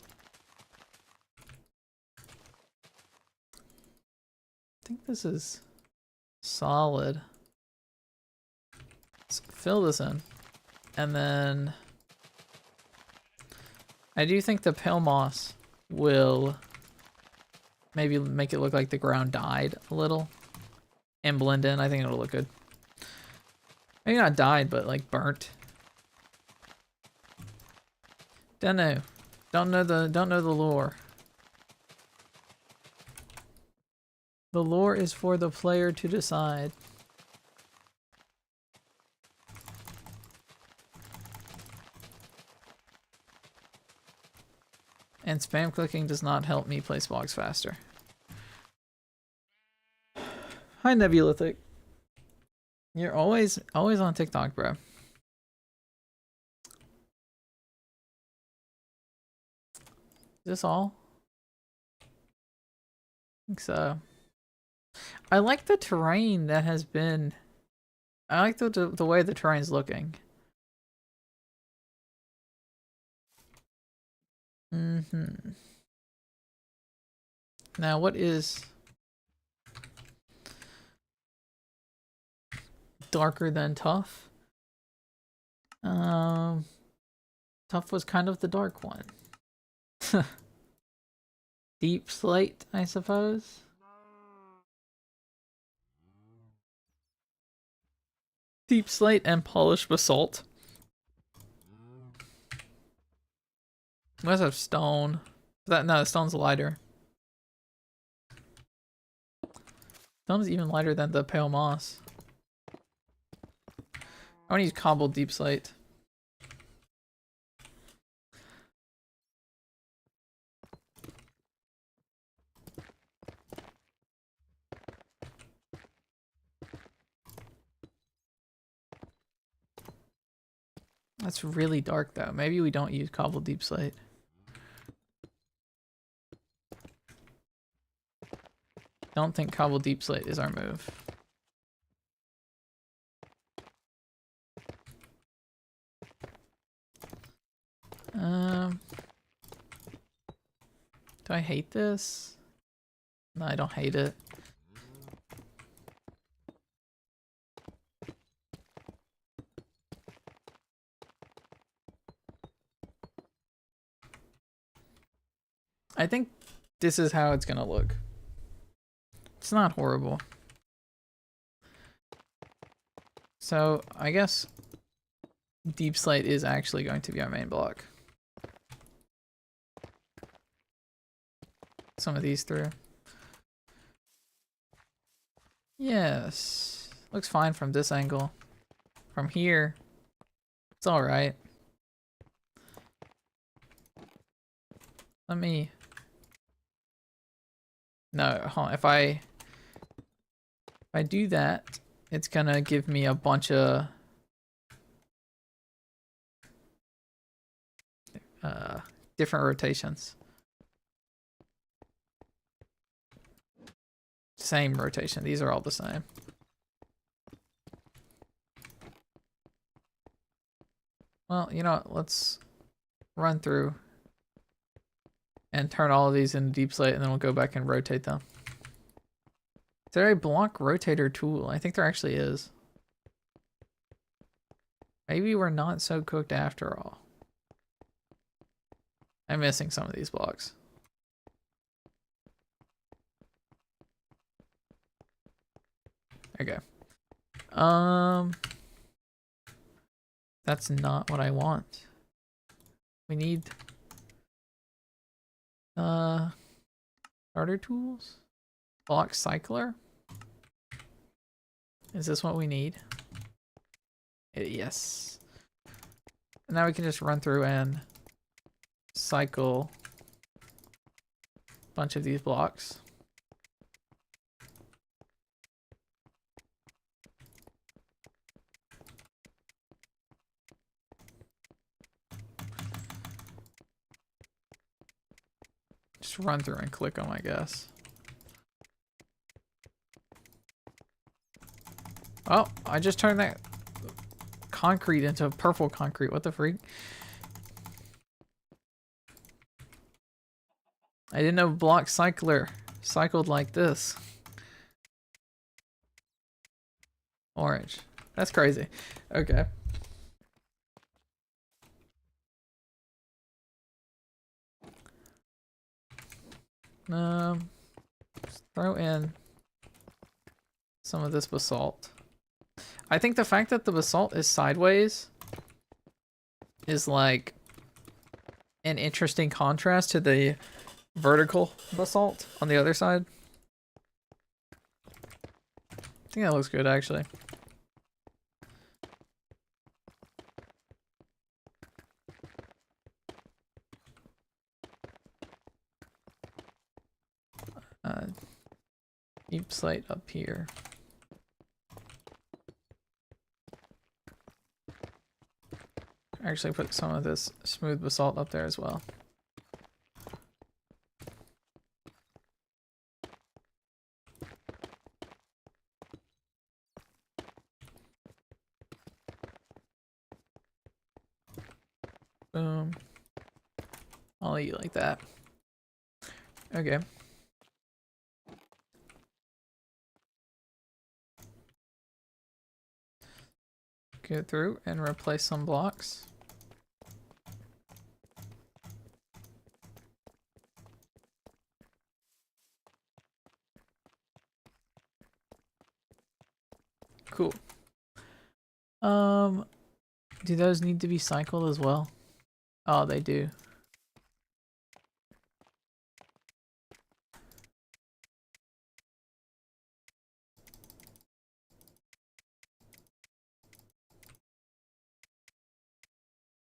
I think this is solid. Let's fill this in. And then I do think the pale moss will maybe make it look like the ground died a little and blend in. I think it'll look good. Maybe not died, but like burnt. Don't know. Don't know the lore. The lore is for the player to decide. And spam clicking does not help me place blocks faster. Hi, Nebulithic. You're always on TikTok, bro. Is this all? I think so. I like the terrain that has been... I like the way the terrain's looking. Now, what is darker than tough? Tough was kind of the dark one. Deep slate, I suppose. Deep slate and polished basalt. We also have stone. No, the stone's lighter. Stone's even lighter than the pale moss. I want to use cobbled deep slate. That's really dark though. Maybe we don't use cobbled deep slate. Don't think cobbled deep slate is our move. Do I hate this? No, I don't hate it. I think this is how it's gonna look. It's not horrible. So I guess deep slate is actually going to be our main block. some of these through. Yes. Looks fine from this angle. From here, it's alright. Let me... No, hold on. If I do that, it's gonna give me a bunch of different rotations. Same rotation. These are all the same. Well, you know what? Let's run through and turn all of these into deep slate, and then we'll go back and rotate them. Is there a block rotator tool? I think there actually is. Maybe we're not so cooked after all. I'm missing some of these blocks. Okay. That's not what I want. We need starter tools? Block cycler? Is this what we need? Yes. And now we can just run through and cycle a bunch of these blocks. Just run through and click them, I guess. Oh, I just turned that concrete into purple concrete. What the freak? I didn't know block cycler cycled like this. Orange. That's crazy. Okay. Throw in some of this basalt. I think the fact that the basalt is sideways is like an interesting contrast to the vertical basalt on the other side. I think that looks good actually. Deep slate up here. Actually put some of this smooth basalt up there as well. Boom. I'll eat like that. Okay. Go through and replace some blocks. Cool. Do those need to be cycled as well? Oh, they do.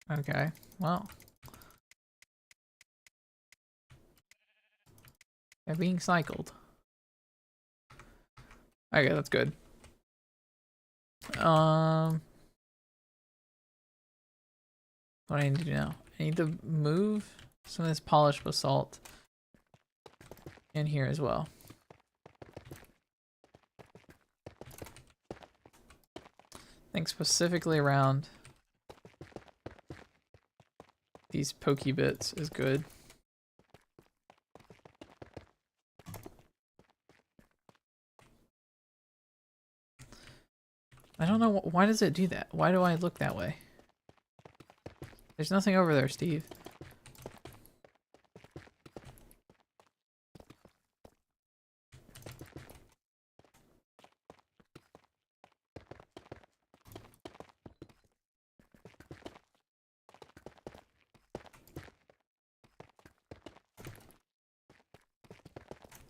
Okay, well. They're being cycled. Okay, that's good. What do I need to do now? I need to move some of this polished basalt in here as well. I think specifically around these pokey bits is good. I don't know, why does it do that? Why do I look that way? There's nothing over there, Steve.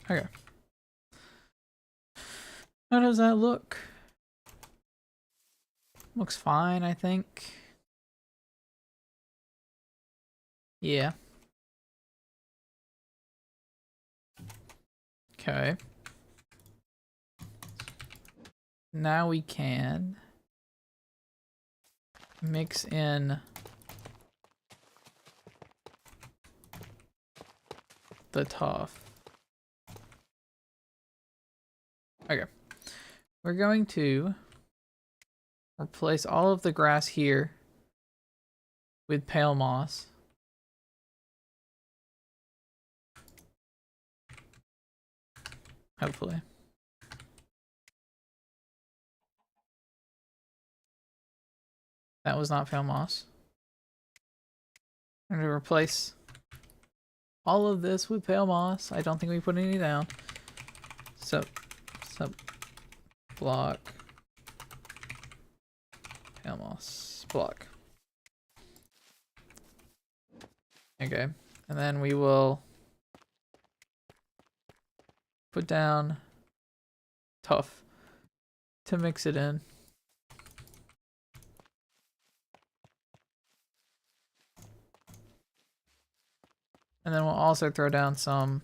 Okay. How does that look? Looks fine, I think. Yeah. Okay. Now we can mix in the tough. Okay. We're going to replace all of the grass here with pale moss. Hopefully. That was not pale moss. I'm going to replace all of this with pale moss. I don't think we put any down. So, block, pale moss, block. Okay, and then we will put down tough to mix it in. And then we'll also throw down some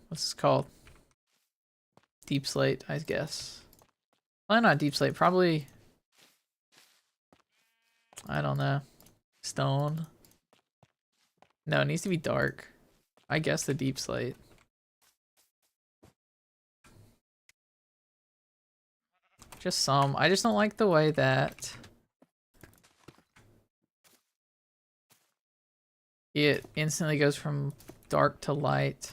what's this called? Deep slate, I guess. Well, not deep slate, probably, I don't know. Stone. No, it needs to be dark. I guess the deep slate. Just some. I just don't like the way that it instantly goes from dark to light.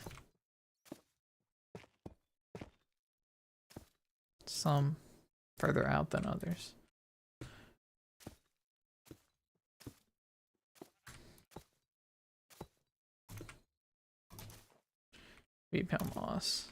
Some further out than others. Wheat pale moss.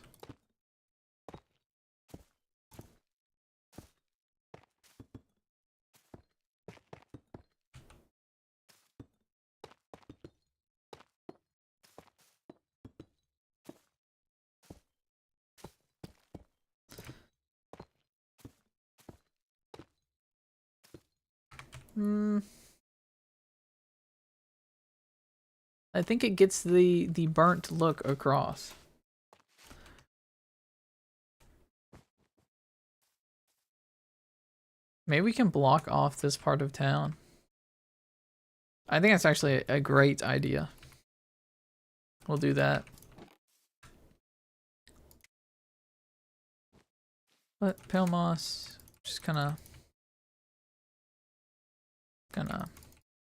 I think it gets the burnt look across. Maybe we can block off this part of town. I think that's actually a great idea. We'll do that. But pale moss, just gonna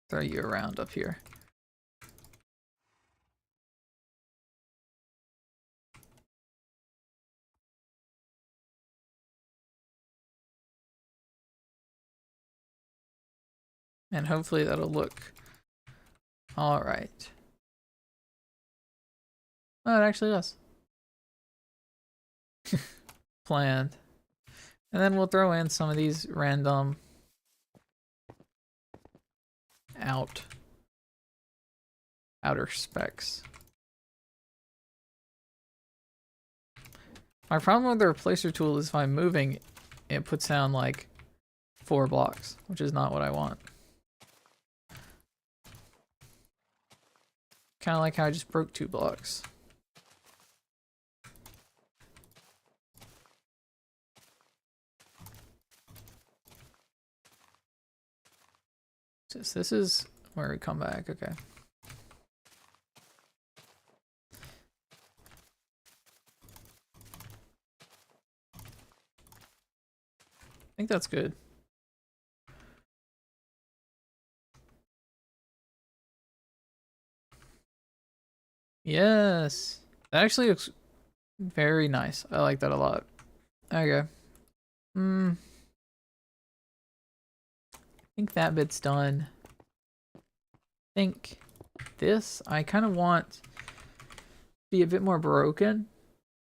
throw you around up here. And hopefully that'll look all right. Oh, it actually does. Planned. And then we'll throw in some of these random outer specs. My problem with the replacer tool is if I'm moving, it puts down like 4 blocks, which is not what I want. Kind of like how I just broke 2 blocks. This is where we come back, okay. I think that's good. Yes. That actually looks very nice. I like that a lot. Okay. I think that bit's done. I think this, I kind of want to be a bit more broken.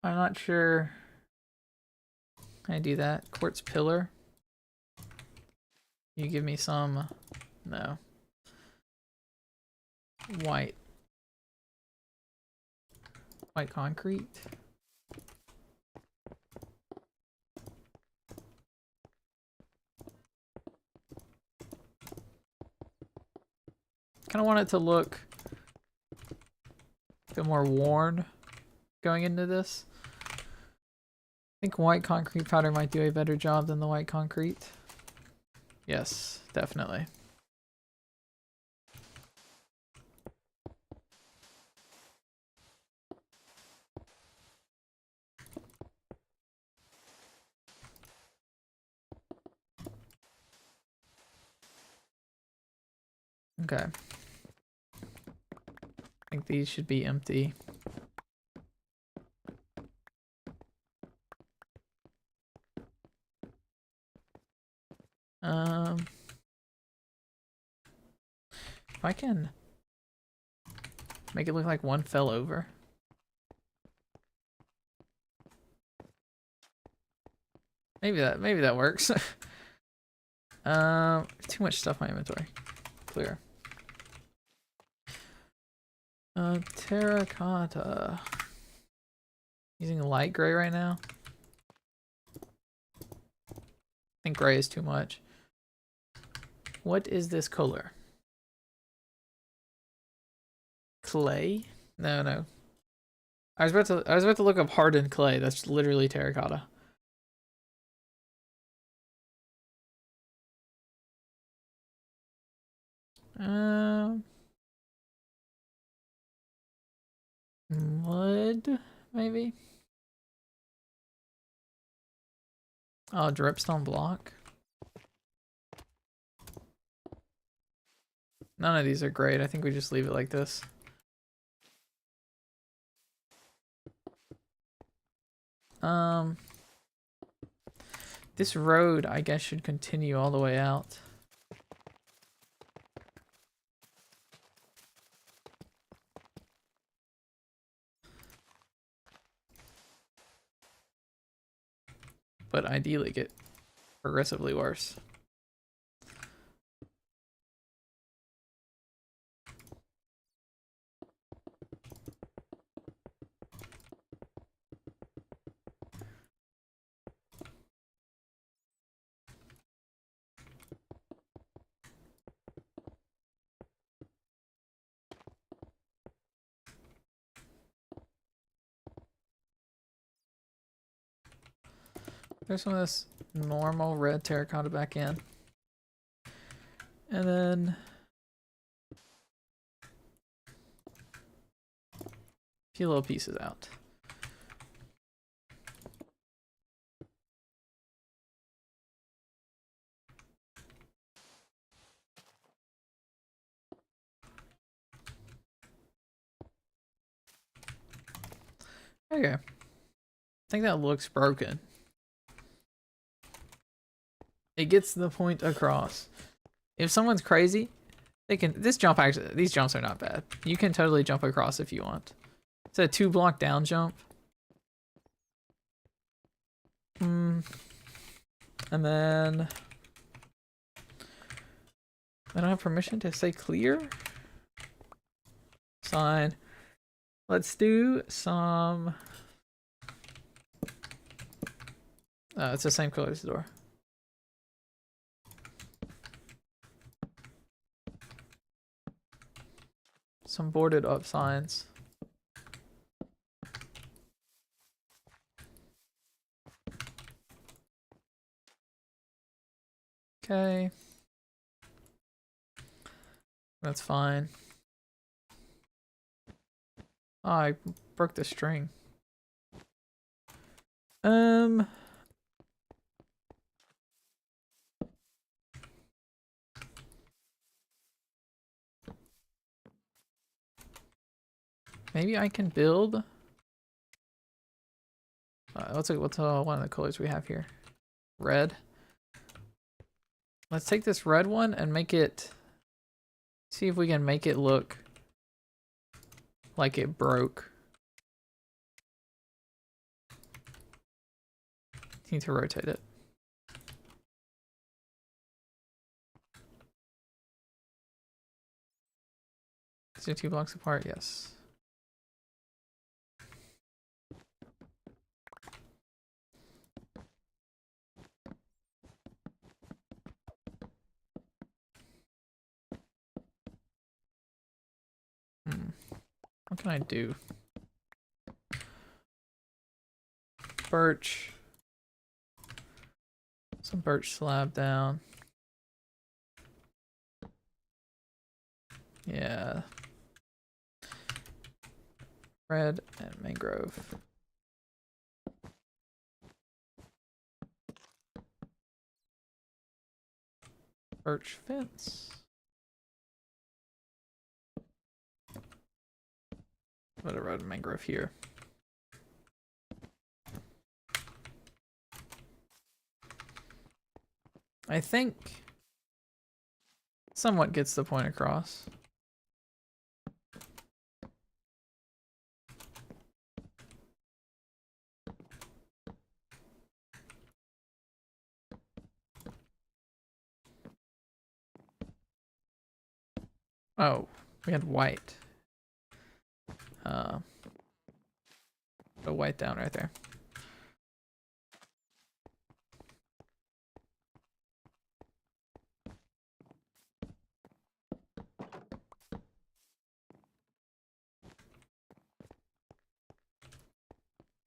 I'm not sure. Can I do that? Quartz pillar. You give me some. No. white concrete. Kind of want it to look a bit more worn going into this. I think white concrete powder might do a better job than the white concrete. Yes, definitely. Okay. I think these should be empty. If I can make it look like one fell over. Maybe that works. Too much stuff in my inventory. Clear. Terracotta. Using light gray right now. I think gray is too much. What is this color? Clay? No. I was about to look up hardened clay. That's literally terracotta. Mud, maybe? Oh, dripstone block. None of these are great. I think we just leave it like this. This road, I guess, should continue all the way out. But ideally get progressively worse. There's some of this normal red terracotta back in. And then a few little pieces out. Okay. I think that looks broken. It gets the point across. If someone's crazy, they can. These jumps are not bad. You can totally jump across if you want. It's a 2-block down jump. And then I don't have permission to say clear. Sign. Let's do some. It's the same color as the door. Some boarded up signs. Okay. That's fine. Oh, I broke the string. Maybe I can build. What's one of the colors we have here? Red. Let's take this red one and make it. See if we can make it look like it broke. Need to rotate it. Is it 2 blocks apart? Yes. What can I do? Birch. Some birch slab down. Yeah. Red and mangrove. Birch fence. Put a red mangrove here. I think somewhat gets the point across. Oh, we had white. Put white down right there.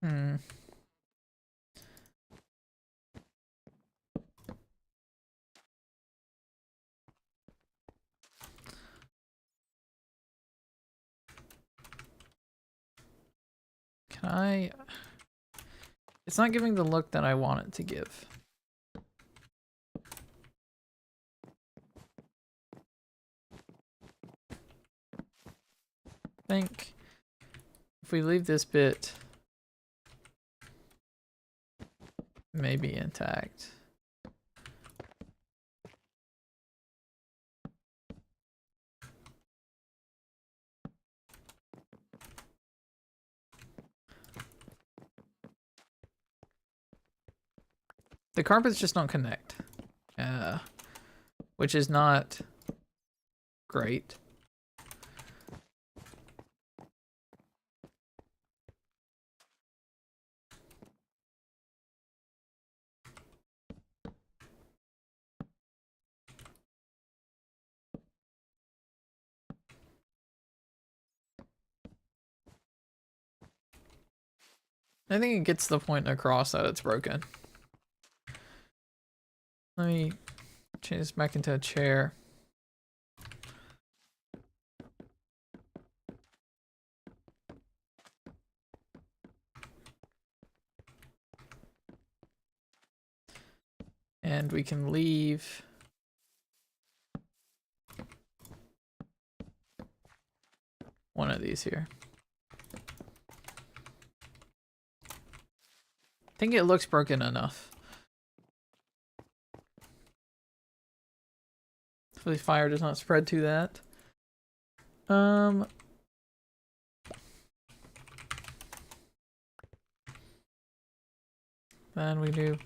Hmm. Can I... It's not giving the look that I want it to give. I think if we leave this bit maybe intact. The carpets just don't connect, which is not great. I think it gets the point across that it's broken. Let me change this back into a chair. And we can leave one of these here. I think it looks broken enough. Hopefully fire does not spread to that. Then we do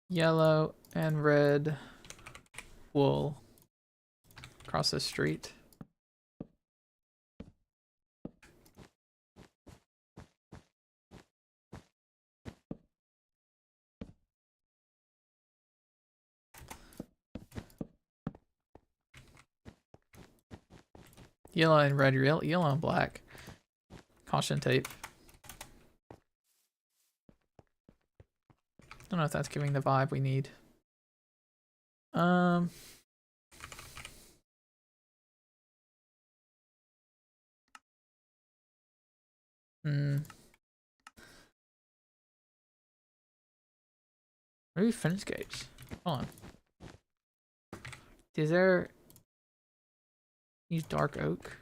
yellow and red wool across the street. Yellow and red, yellow and black. Caution tape. Don't know if that's giving the vibe we need. Maybe fence gates. Hold on. Is there... Use dark oak?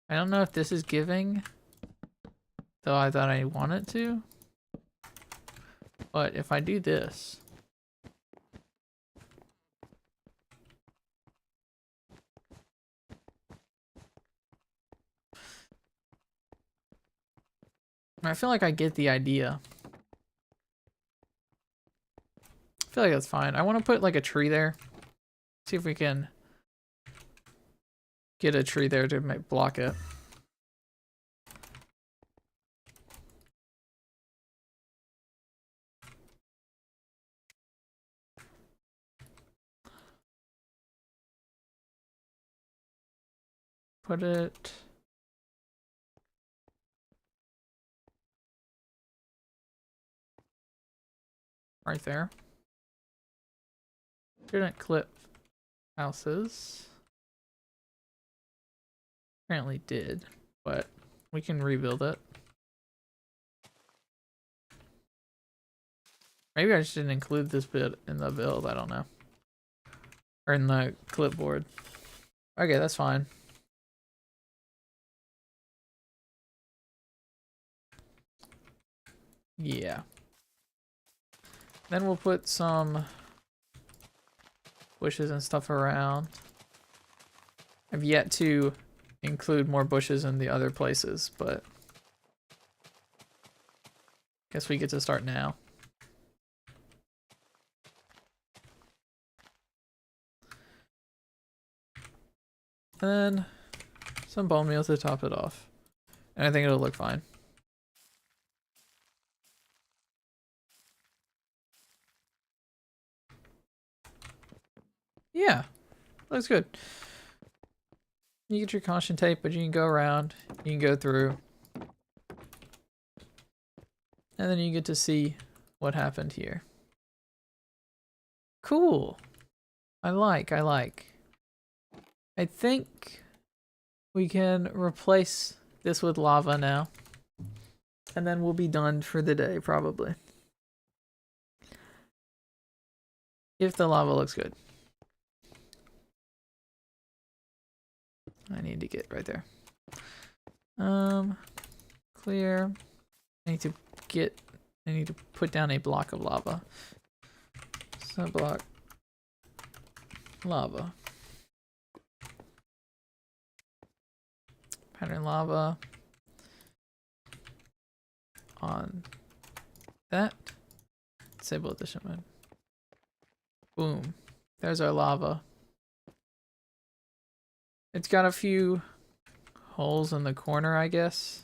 I don't know if this is giving, though I thought I want it to. But if I do this... I feel like I get the idea. I feel like that's fine. I want to put like a tree there. See if we can get a tree there to block it. Put it right there. Didn't clip houses. Apparently did, but we can rebuild it. Maybe I just didn't include this bit in the build, I don't know. Or in the clipboard. Okay, that's fine. Yeah. Then we'll put some bushes and stuff around. I've yet to include more bushes in the other places, but guess we get to start now. Then some bone meal to top it off. And I think it'll look fine. Yeah, looks good. You get your caution tape, but you can go around, you can go through. And then you get to see what happened here. Cool. I like. I think we can replace this with lava now. And then we'll be done for the day, probably. If the lava looks good. I need to get right there. Clear. I need to put down a block of lava. So block lava. Pattern lava on that. Disable addition mode. Boom. There's our lava. It's got a few holes in the corner, I guess.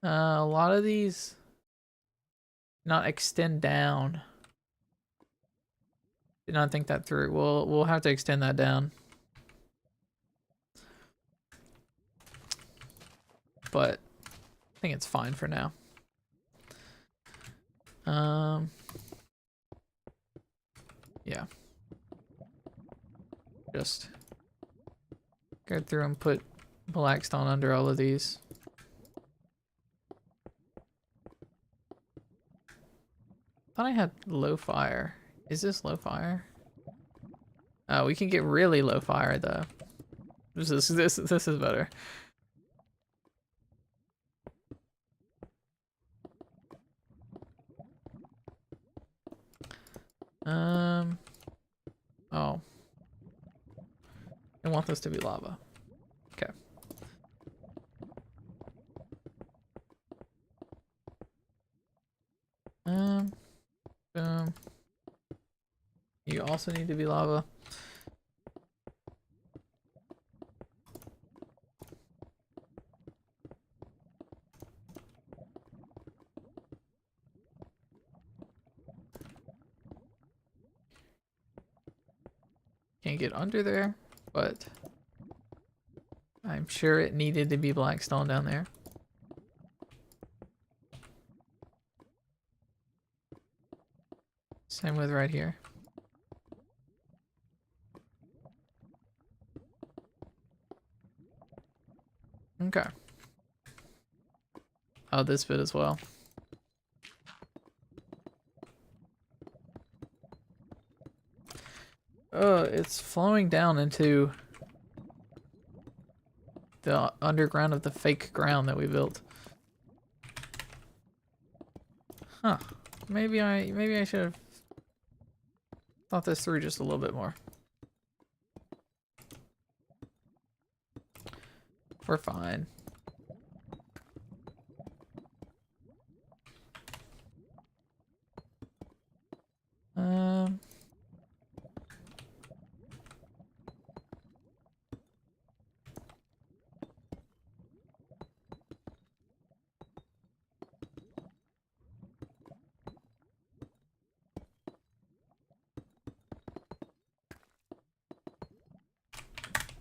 A lot of these not extend down. Did not think that through. We'll have to extend that down. But I think it's fine for now. Yeah. Just go through and put black stone under all of these. Thought I had low fire. Is this low fire? Oh, we can get really low fire though. This is better. Oh. I want this to be lava. Okay. Boom. You also need to be lava. Can't get under there, but I'm sure it needed to be black stone down there. Same with right here. Okay. Oh, this bit as well. It's flowing down into the underground of the fake ground that we built. Huh. Maybe I should have thought this through just a little bit more. We're fine.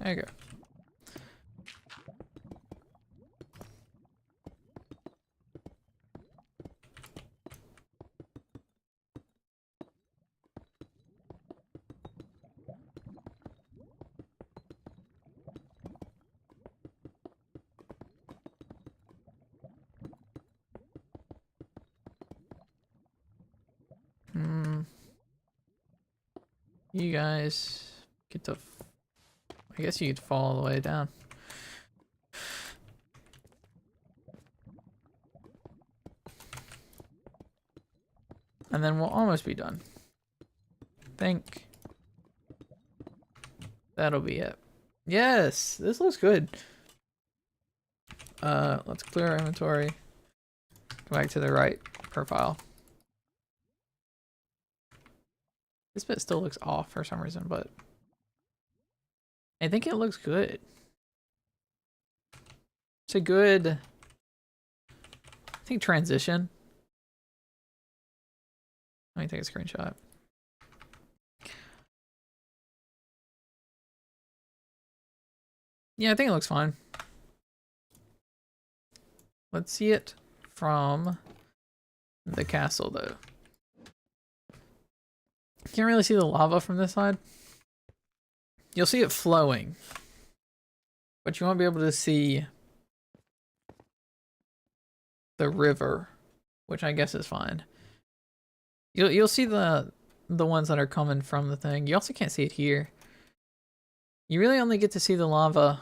There you go. You guys get to... I guess you could fall all the way down. And then we'll almost be done. Think that'll be it. Yes, this looks good. Let's clear our inventory. Go back to the right profile. This bit still looks off for some reason, but I think it looks good. It's a good, I think, transition. Let me take a screenshot. Yeah, I think it looks fine. Let's see it from the castle, though. Can't really see the lava from this side. You'll see it flowing, but you won't be able to see the river, which I guess is fine. You'll see the ones that are coming from the thing. You also can't see it here. You really only get to see the lava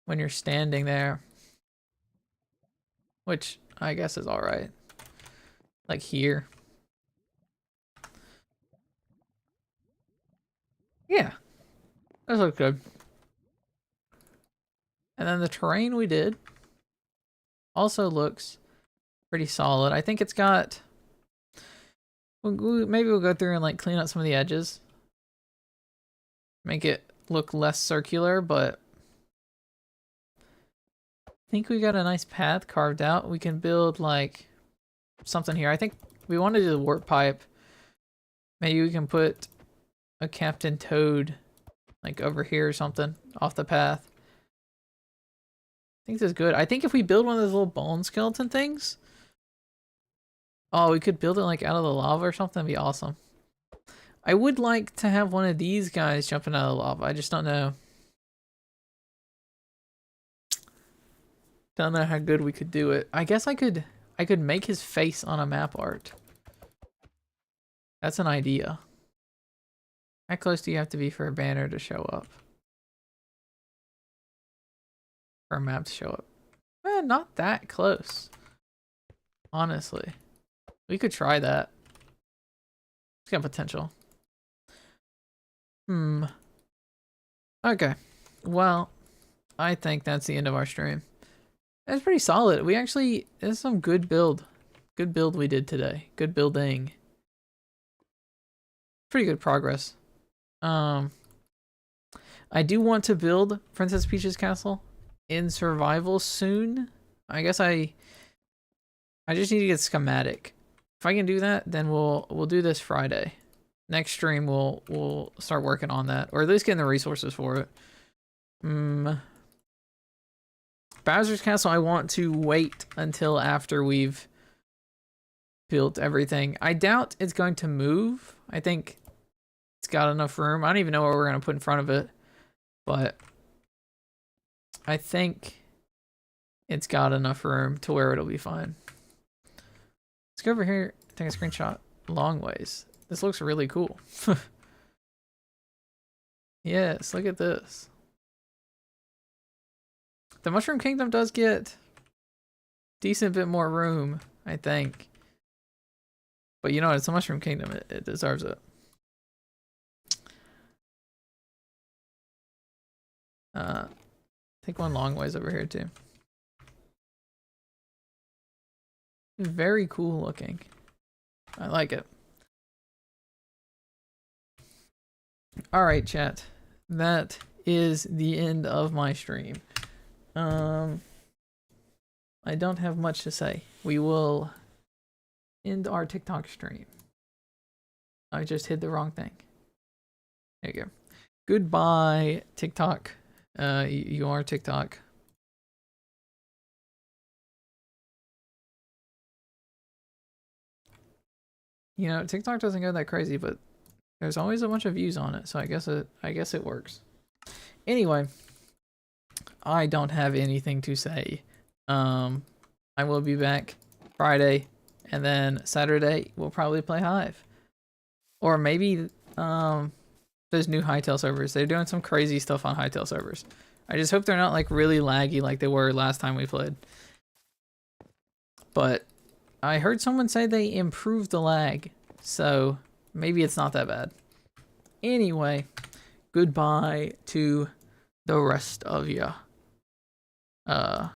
when you're standing there, which I guess is all right. Like here. Yeah, those look good. And then the terrain we did also looks pretty solid. I think it's got... maybe we'll go through and like clean up some of the edges. Make it look less circular, but I think we got a nice path carved out. We can build like something here. I think we want to do the warp pipe. Maybe we can put a Captain Toad like over here or something off the path. I think this is good. I think if we build one of those little bone skeleton things, oh, we could build it like out of the lava or something. That'd be awesome. I would like to have one of these guys jumping out of the lava. I just don't know. Don't know how good we could do it. I guess I could make his face on a map art. That's an idea. How close do you have to be for a banner to show up? For a map to show up? Eh, not that close. Honestly. We could try that. It's got potential. Okay. Well, I think that's the end of our stream. That's pretty solid. We actually, there's some good build. Good build we did today. Good building. Pretty good progress. I do want to build Princess Peach's castle in survival soon. I guess I just need to get schematic. If I can do that, then we'll do this Friday. Next stream we'll start working on that, or at least getting the resources for it. Bowser's Castle, I want to wait until after we've built everything. I doubt it's going to move. I think it's got enough room. I don't even know what we're going to put in front of it, but I think it's got enough room to where it'll be fine. Let's go over here, take a screenshot long ways. This looks really cool. Yes, look at this. The Mushroom Kingdom does get decent bit more room, I think. But you know, it's a Mushroom Kingdom. It deserves it. Take one long ways over here too. Very cool looking. I like it. Alright, chat. That is the end of my stream. I don't have much to say. We will end our TikTok stream. I just hit the wrong thing. There you go. Goodbye, TikTok. You are TikTok. You know, TikTok doesn't go that crazy, but there's always a bunch of views on it, so I guess it works. Anyway, I don't have anything to say. I will be back Friday, and then Saturday we'll probably play Hive. Or maybe those new Hytale servers. They're doing some crazy stuff on Hytale servers. I just hope they're not like really laggy like they were last time we played. But I heard someone say they improved the lag, so maybe it's not that bad. Anyway, goodbye to the rest of ya.